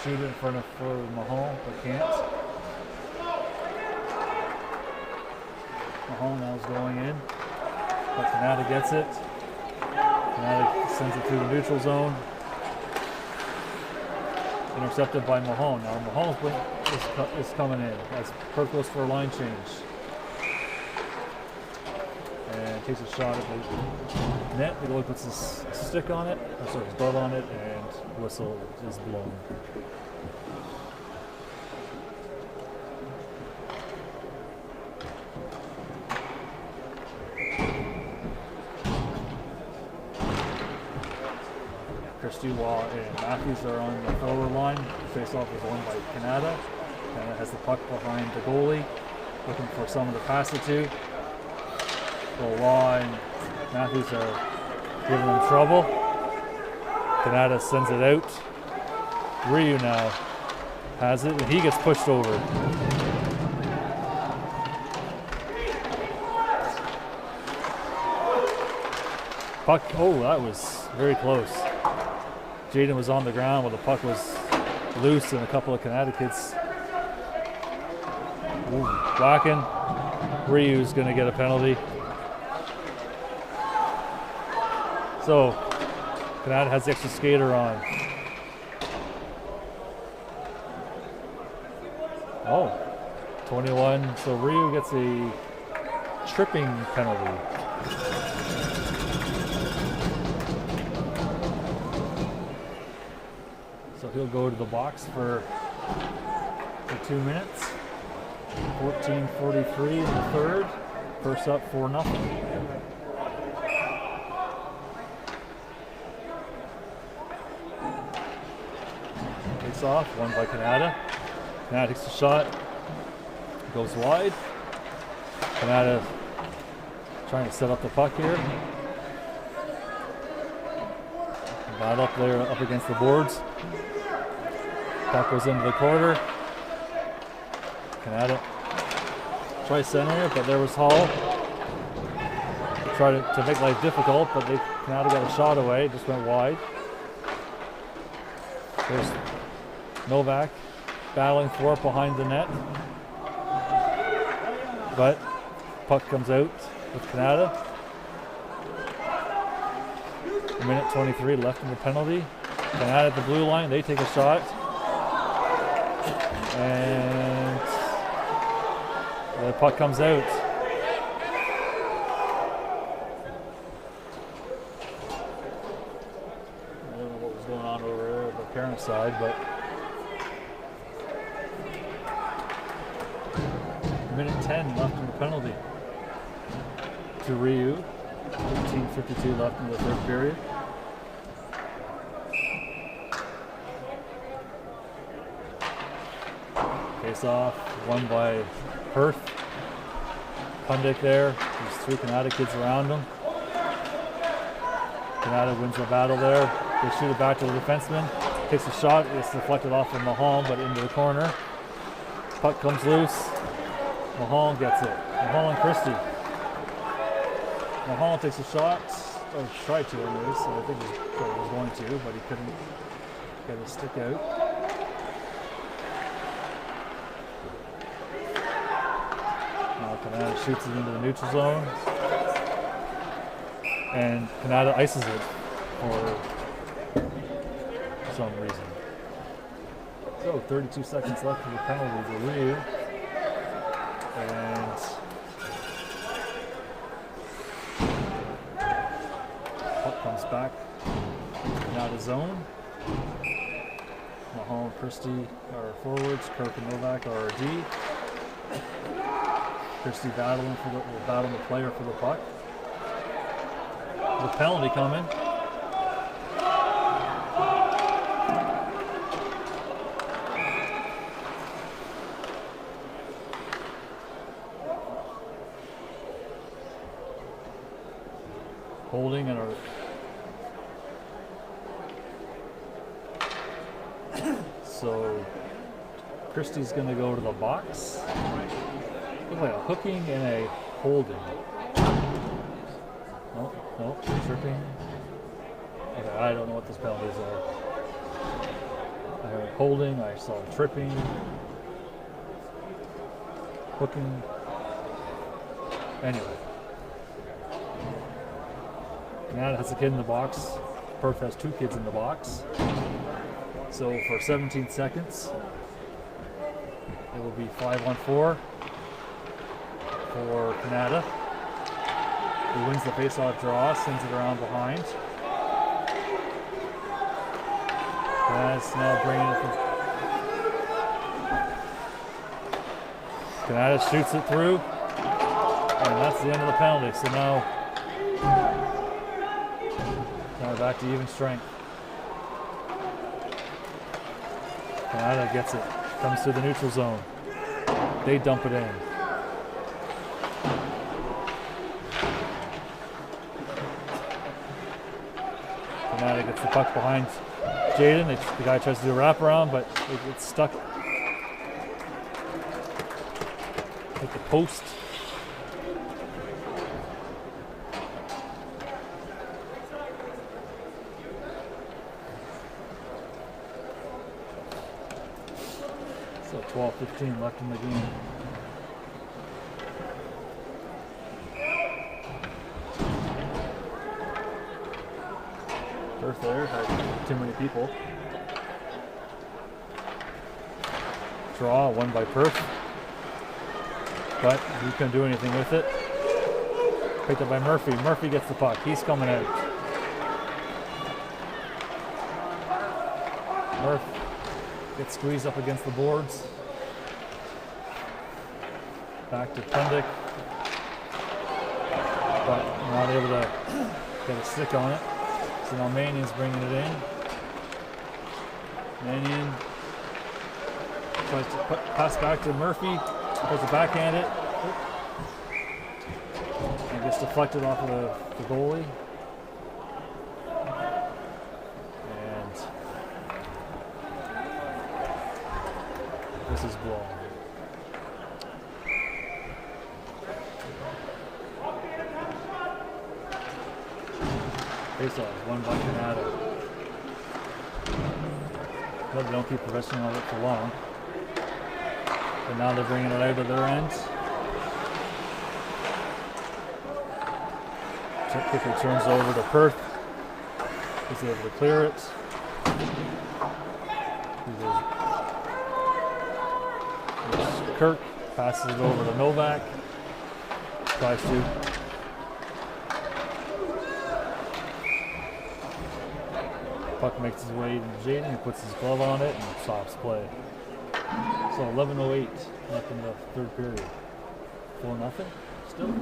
shoot it in front of for Mahal, but can't. Mahal now is going in, but Kanata gets it. Kanata sends it through the neutral zone. Intercepted by Mahal. Now Mahal is coming in as Perth goes for a line change. And takes a shot at the net. The goalie puts his stick on it, or sorry, his glove on it, and whistle is blown. Christie, Waugh, and Matthews are on the forward line. Face-off is won by Kanata. Kanata has the puck behind the goalie, looking for someone to pass it to. So Waugh and Matthews are giving them trouble. Kanata sends it out. Ryu now has it, and he gets pushed over. Puck, oh, that was very close. Jaden was on the ground while the puck was loose, and a couple of Kanata kids whacking. Ryu's going to get a penalty. So Kanata has the extra skater on. Oh, 21. So Ryu gets a tripping penalty. So he'll go to the box for 2 minutes. 14:43 in the third. First up 4-0. Takes off, won by Kanata. Kanata takes a shot, goes wide. Kanata trying to set up the puck here. Bat up there, up against the boards. Puck goes into the corner. Kanata tries center it, but there was Hall. Tried to make life difficult, but Kanata got a shot away, just went wide. There's Novak battling for it behind the net. But puck comes out with Kanata. 1:23 left in the penalty. Kanata at the blue line, they take a shot. And the puck comes out. I don't know what was going on over there at the parent side, but 1:10 left in the penalty to Ryu. 15:52 left in the third period. Face off, won by Perth. Pundick there. There's 3 Kanata kids around him. Kanata wins the battle there. They shoot it back to the defenseman. Takes a shot. It's deflected off of Mahal, but into the corner. Puck comes loose. Mahal gets it. Mahal and Christie. Mahal takes a shot, or tried to at least, so I think he was going to, but he couldn't get his stick out. Now Kanata shoots it into the neutral zone, and Kanata ices it for some reason. So 32 seconds left for the penalty to Ryu. And puck comes back, not his zone. Mahal and Christie are forwards, Kirk and Novak are D. Christie battling will battle the player for the puck. The penalty coming. Holding and so Christie's going to go to the box. Looks like a hooking and a holding. No, tripping. Okay, I don't know what these penalties are. I heard holding, I saw tripping, hooking. Anyway. Kanata has a kid in the box. Perth has 2 kids in the box. So for 17 seconds, it will be 5-on-4 for Kanata. He wins the face-off draw, sends it around behind. Kanata's now bringing it. Kanata shoots it through, and that's the end of the penalty. So now back to even strength. Kanata gets it. Comes to the neutral zone. They dump it in. Kanata gets the puck behind Jaden. The guy tries to do a wraparound, but it gets stuck at the post. So 12:15 left in the game. Perth there had too many people. Draw, won by Perth. but he couldn't do anything with it. Picked up by Murphy. Murphy gets the puck. He's coming out. Murph gets squeezed up against the boards. Back to Pendick. But not able to get a stick on it. So now Mannion's bringing it in. Mannion tries to pass back to Murphy. Tries to backhand it. And gets deflected off of the goalie. And this is blown. Face-off, won by Kanata. But they don't keep possession of it for long. But now they're bringing it out of their end. Quickly turns over to Perth. He's able to clear it. Kirk passes it over to Novak. Tries to. Puck makes his way into Jaden. He puts his glove on it and stops play. So 11:08 left in the third period. 4-0 still.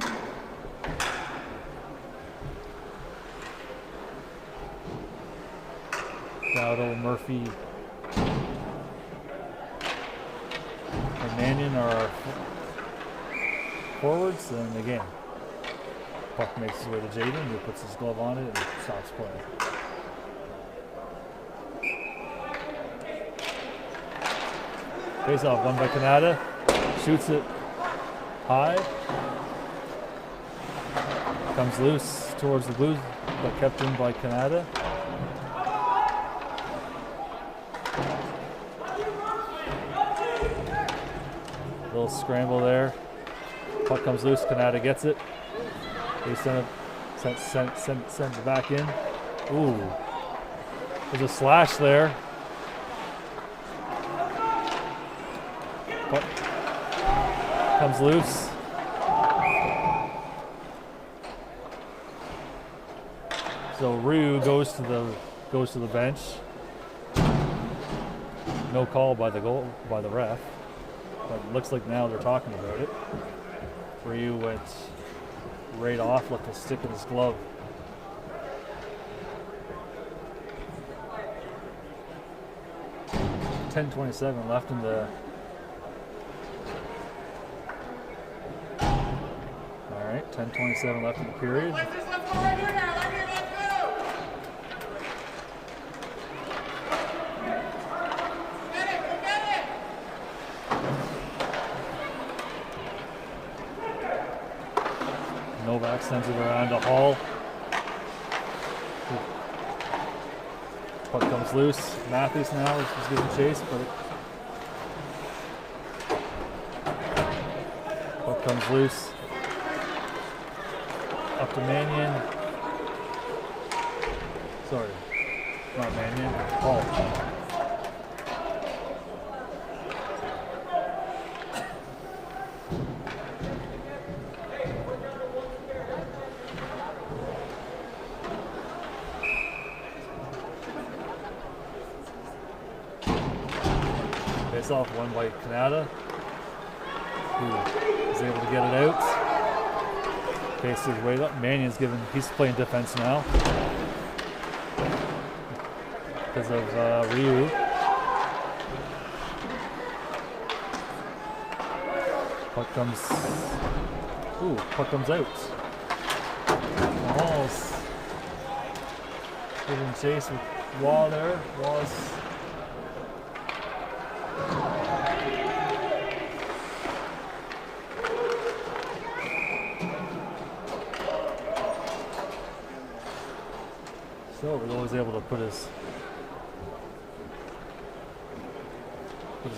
Dowdle, Murphy, and Mannion are forwards, and again, puck makes his way to Jaden, who puts his glove on it and stops play. Face off, won by Kanata, shoots it high, comes loose towards the Blues, but kept in by Kanata. Little scramble there. Puck comes loose. Kanata gets it. They send it back in. Ooh, there's a slash there. Puck comes loose. So Ryu goes to the bench. No call by the ref. But it looks like now they're talking about it. Ryu went right off, left a stick in his glove. $10:27 left in the. All right, 10:27 left in the period. Novak sends it around to Hall. Puck comes loose. Matthews now is getting chased, but puck comes loose. Up to Mannion. Sorry, not Mannion, Hall. Face off, won by Kanata, who is able to get it out. Faces his way up. Mannion's he's playing defense now because of Ryu. Puck comes out. Almost giving chase with Waugh there. Waugh's Silver was able to put his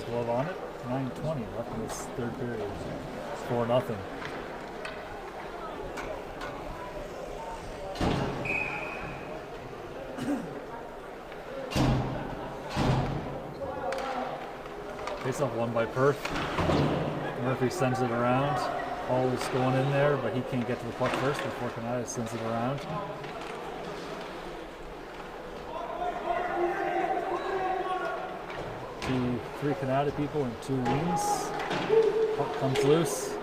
glove on it. 9:20 left in this third period. It's 4-0. Face off won by Perth. Murphy sends it around. Hall's going in there, but he can't get to the puck first before Kanata sends it around. Three Kanata people and 2 wings. Puck comes loose.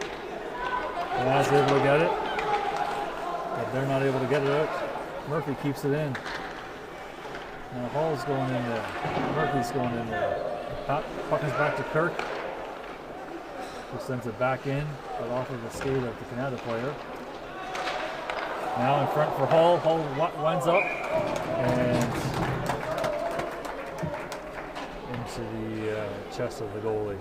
Kanata's able to get it, but they're not able to get it out. Murphy keeps it in. Now Hall's going in there. Murphy's going in there. Puck is back to Kirk, who sends it back in, but off of the skate of the Kanata player. Now in front for Hall. Hall winds up and into the chest of the goalie.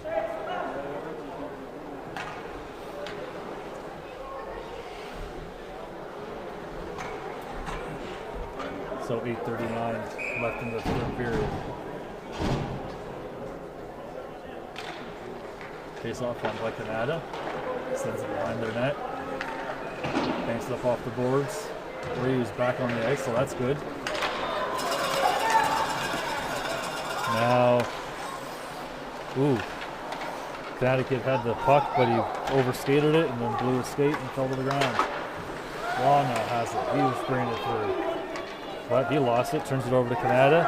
So 8:39 left in the third period. Face off on by Kanata. Sends it behind their net. Banks it up off the boards. Reeves back on the ice, so that's good. Now, Kanata kid had the puck, but he overskated it and then blew his skate and fell to the ground. Law now has it. He was bringing it through. But he lost it, turns it over to Kanata.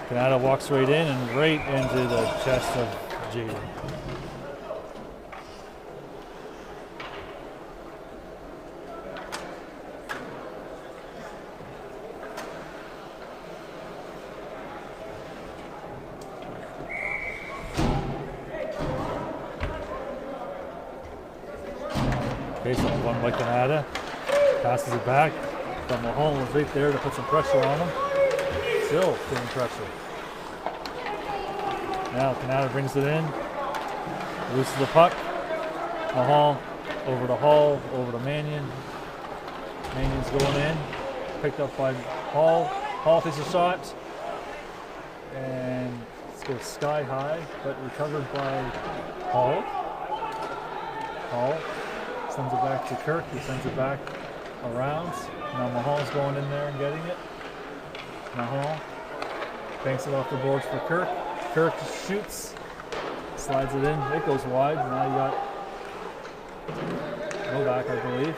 Kanata walks right in and right into the chest of Jaden. Face off one by Kanata. Passes it back. But Mahone was right there to put some pressure on him. Still putting pressure. Now Kanata brings it in. Looses the puck. Mahone over to Hall, over to Mannion. Mannion's going in. Picked up by Hall. Hall takes a shot. And it goes sky high, but recovered by Hall. Hall sends it back to Kirk. He sends it back around. Now Mahal's going in there and getting it. Mahal banks it off the boards for Kirk. Kirk shoots, slides it in. It goes wide. Now you got Novak, I believe.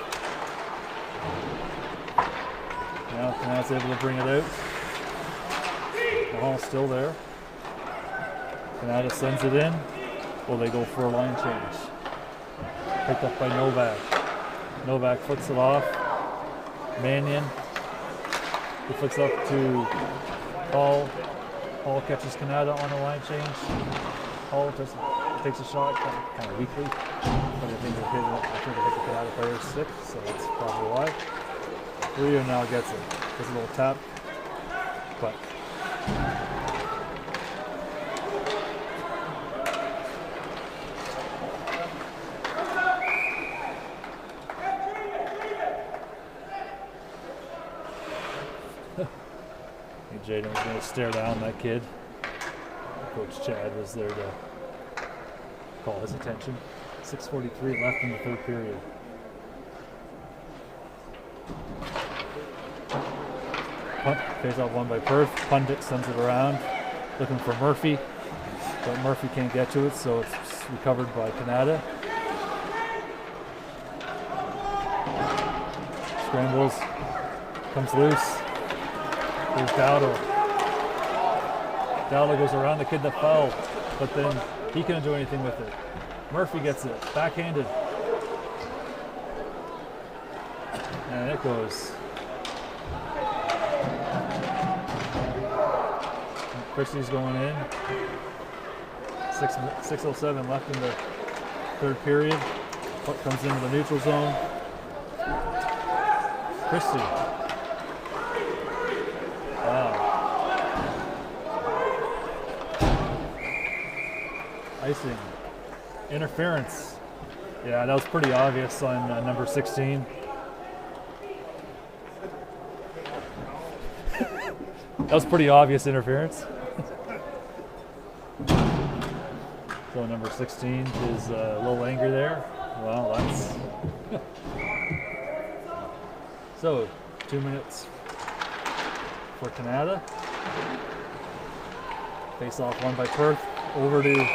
Now Kanata's able to bring it out. Mahal's still there. Kanata sends it in. Well, they go for a line change. Picked up by Novak. Novak flicks it off. Mannion. He flicks up to Hall. Hall catches Kanata on a line change. Hall just takes a shot, kind of weakly. But I think it hit the Kanata player's stick, so that's probably why. Rio now gets it. Does a little tap. But Jaden was going to stare down that kid. Coach Chad was there to call his attention. 6:43 left in the third period. Punt, face off one by Perth. Pundit sends it around, looking for Murphy. But Murphy can't get to it, so it's recovered by Kanata. Scrambles, comes loose. Here's Dowdle. Dowdle goes around the kid that fouled, but then he couldn't do anything with it. Murphy gets it, backhanded. And it goes. Christie's going in. 6:07 left in the third period. Puck comes into the neutral zone. Christie. Wow. Icing. Interference. Yeah, that was pretty obvious on number 16. That was pretty obvious interference. So number 16 is a little angry there. Well, that's... So, 2 minutes for Kanata. Face off one by Perth. Over to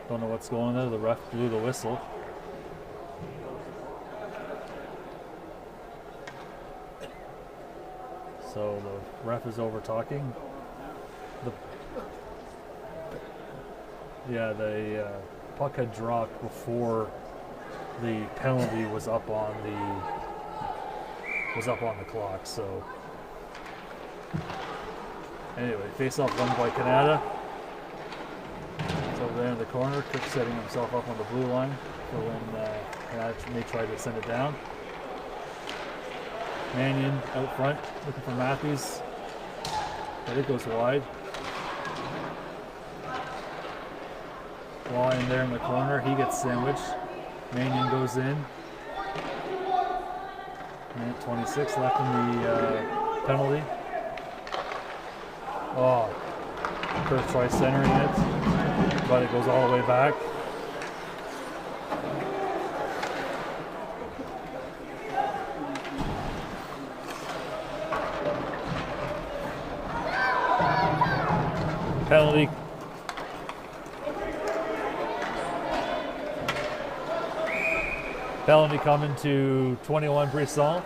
Don't know what's going on there. The ref blew the whistle. So the ref is over talking. The puck had dropped before the penalty was up on the clock. So anyway, face-off won by Kanata. It's over there in the corner. Cook setting himself up on the blue line for when Kanata may try to send it down. Mannion out front looking for Matthews, but it goes wide. Law in there in the corner, he gets sandwiched. Mannion goes in. Minute 26 left in the penalty. Oh, Perth tries centering it, but it goes all the way back. Penalty. Penalty coming to 21 Brisson.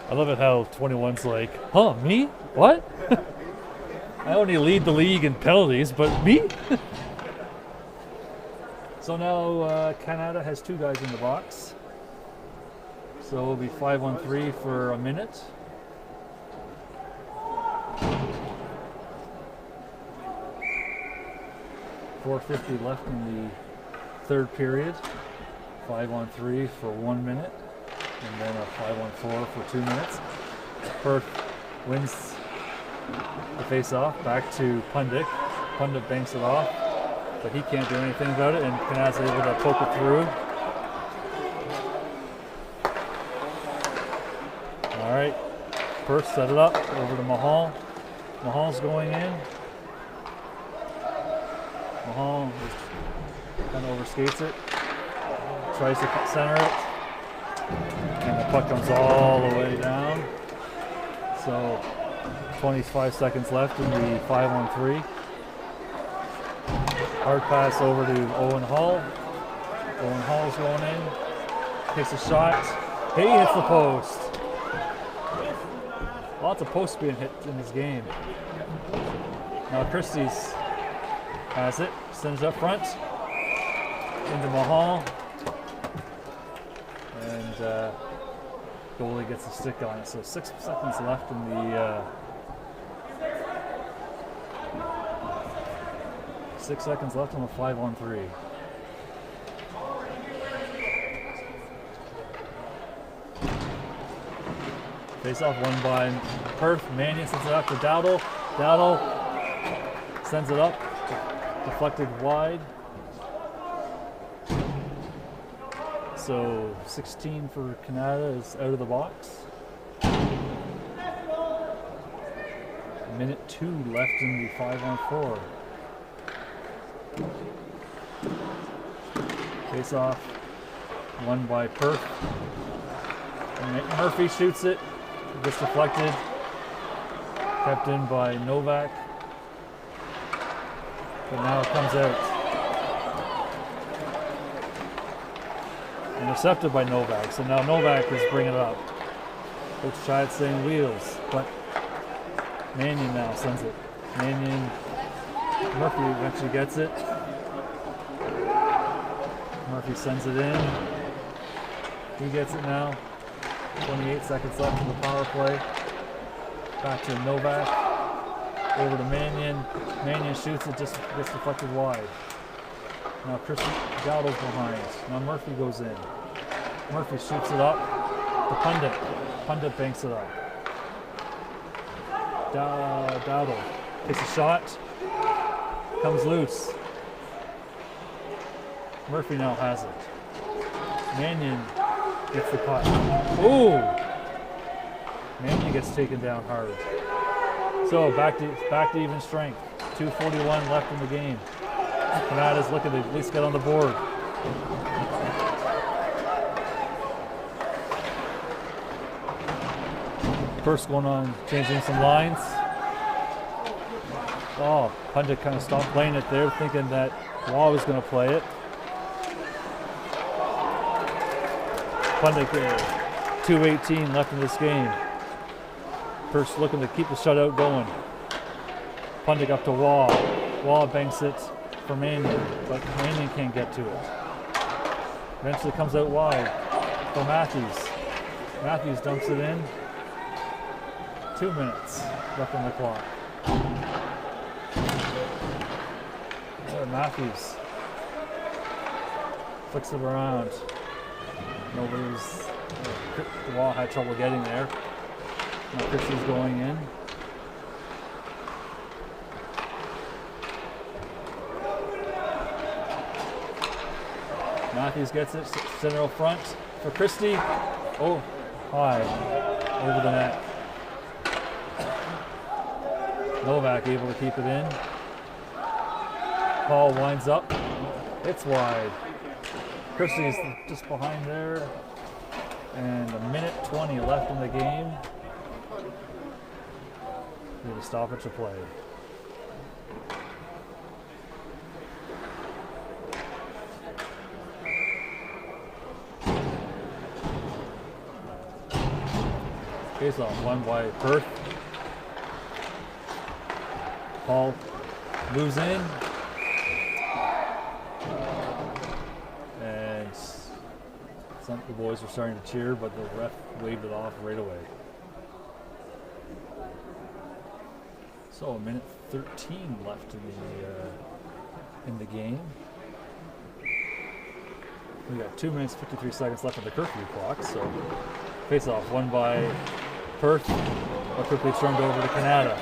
I love it how 21's like, huh, me? What? I only lead the league in penalties, but me? So now Kanata has two guys in the box. So it'll be 5-on-3 for a minute. .450 left in the third period. 5-on-3 for 1 minute, and then a 5-on-4 for 2 minutes. Perth wins the face-off. Back to Pundit. Pundit banks it off, but he can't do anything about it, and Kanata's able to poke it through. All right, Perth set it up over to Mahal. Mahal's going in. Mahal kind of overskates it, tries to center it, and the puck comes all the way down. So 25 seconds left in the 5-on-3. Hard pass over to Owen Hall. Owen Hall's going in, takes a shot. He hits the post. Lots of posts being hit in this game. Now Christie's has it, sends it up front into Mahal, and goalie gets a stick on it. So 6 seconds left in the 6 seconds left on the 5-on-3. Face-off won by Perth. Mannion sends it up to Dowdle. Dowdle sends it up, deflected wide. So 16 for Kanata is out of the box. Minute 2 left in the 5-on-4. Face-off won by Perth. And Murphy shoots it. It gets deflected. Kept in by Novak. But now it comes out. Intercepted by Novak. So now Novak is bringing it up. Coach Chad saying wheels. But Mannion now sends it. Mannion. Murphy eventually gets it. Murphy sends it in. He gets it now. 28 seconds left in the power play. Back to Novak. Over to Mannion. Mannion shoots it, just gets deflected wide. Now Chris Dowdle's behind. Now Murphy goes in. Murphy shoots it up. The Pundit. Pundit banks it up. Dowdle takes a shot. Comes loose. Murphy now has it. Mannion gets the puck. Ooh! Mannion gets taken down hard. So back to even strength. 2:41 left in the game. Kanata's looking to at least get on the board. Perth's going on, changing some lines. Oh, Pundit kind of stopped playing it there, thinking that Law was going to play it. Pundit, 2:18 left in this game. Perth's looking to keep the shutout going. Pundit up to Waugh. Waugh banks it for Mannion, but Mannion can't get to it. Eventually comes out wide for Matthews. Matthews dumps it in. 2 minutes left on the clock. Matthews flicks it around. The Wall had trouble getting there. Now Christie's going in. Matthews gets it, center up front for Christie. Oh, high, over the net. Novak able to keep it in. Paul winds up, it's wide. Christie's just behind there. And 1:20 left in the game. Need a stoppage to play. Face off, one by Perth. Paul moves in. And some of the boys were starting to cheer, but the ref waved it off right away. So 1:13 left in the game. We got 2 minutes 53 seconds left on the curfew clock. So face off, won by Perth, but quickly turned over to Kanata.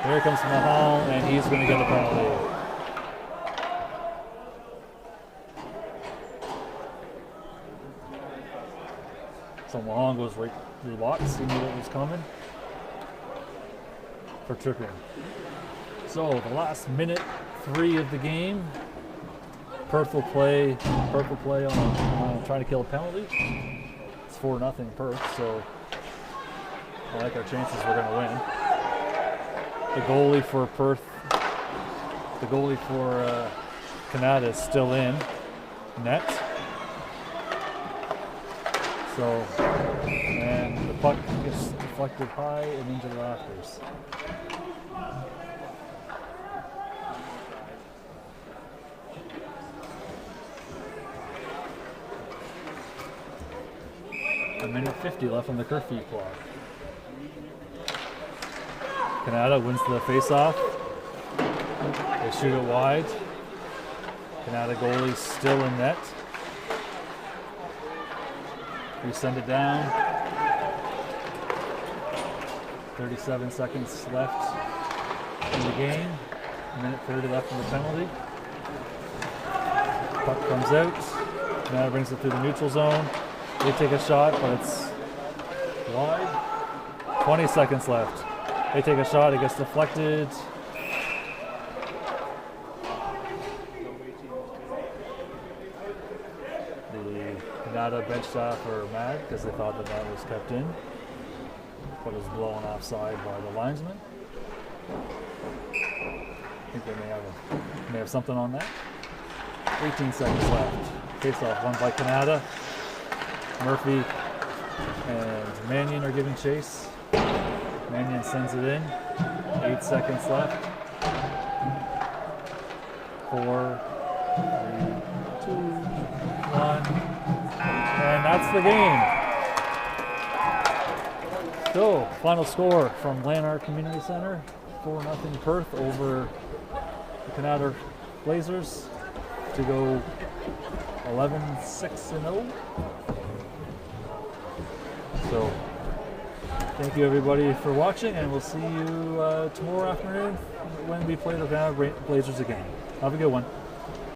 Here comes Mahal, and he's going to get a penalty. So Mahal goes right to the box, he knew what was coming for tripping. So the last 1:03 of the game. Perth will play on trying to kill a penalty. It's 4-0 Perth, so I like our chances we're going to win. The goalie for Perth, the goalie for Kanata is still in net. So, and the puck gets deflected high and into the rafters. A 1:50 left on the curfew clock. Kanata wins the face-off. They shoot it wide. Kanata goalie still in net. We send it down. 37 seconds left in the game. 1:30 left in the penalty. Puck comes out. Kanata brings it through the neutral zone. They take a shot, but it's wide. 20 seconds left. They take a shot, it gets deflected. The Kanata bench staff are mad because they thought that was kept in, but it was blown offside by the linesman. I think they may have something on that. 18 seconds left. Face-off won by Kanata. Murphy and Mannion are giving chase. Mannion sends it in. 8 seconds left. 4, 3, 2, 1. And that's the game. So, final score from Lanark Community Centre. 4-0 Perth over the Kanata Blazers to go 11-6-0. So, thank you everybody for watching, and we'll see you tomorrow afternoon when we play the Kanata Blazers again. Have a good one.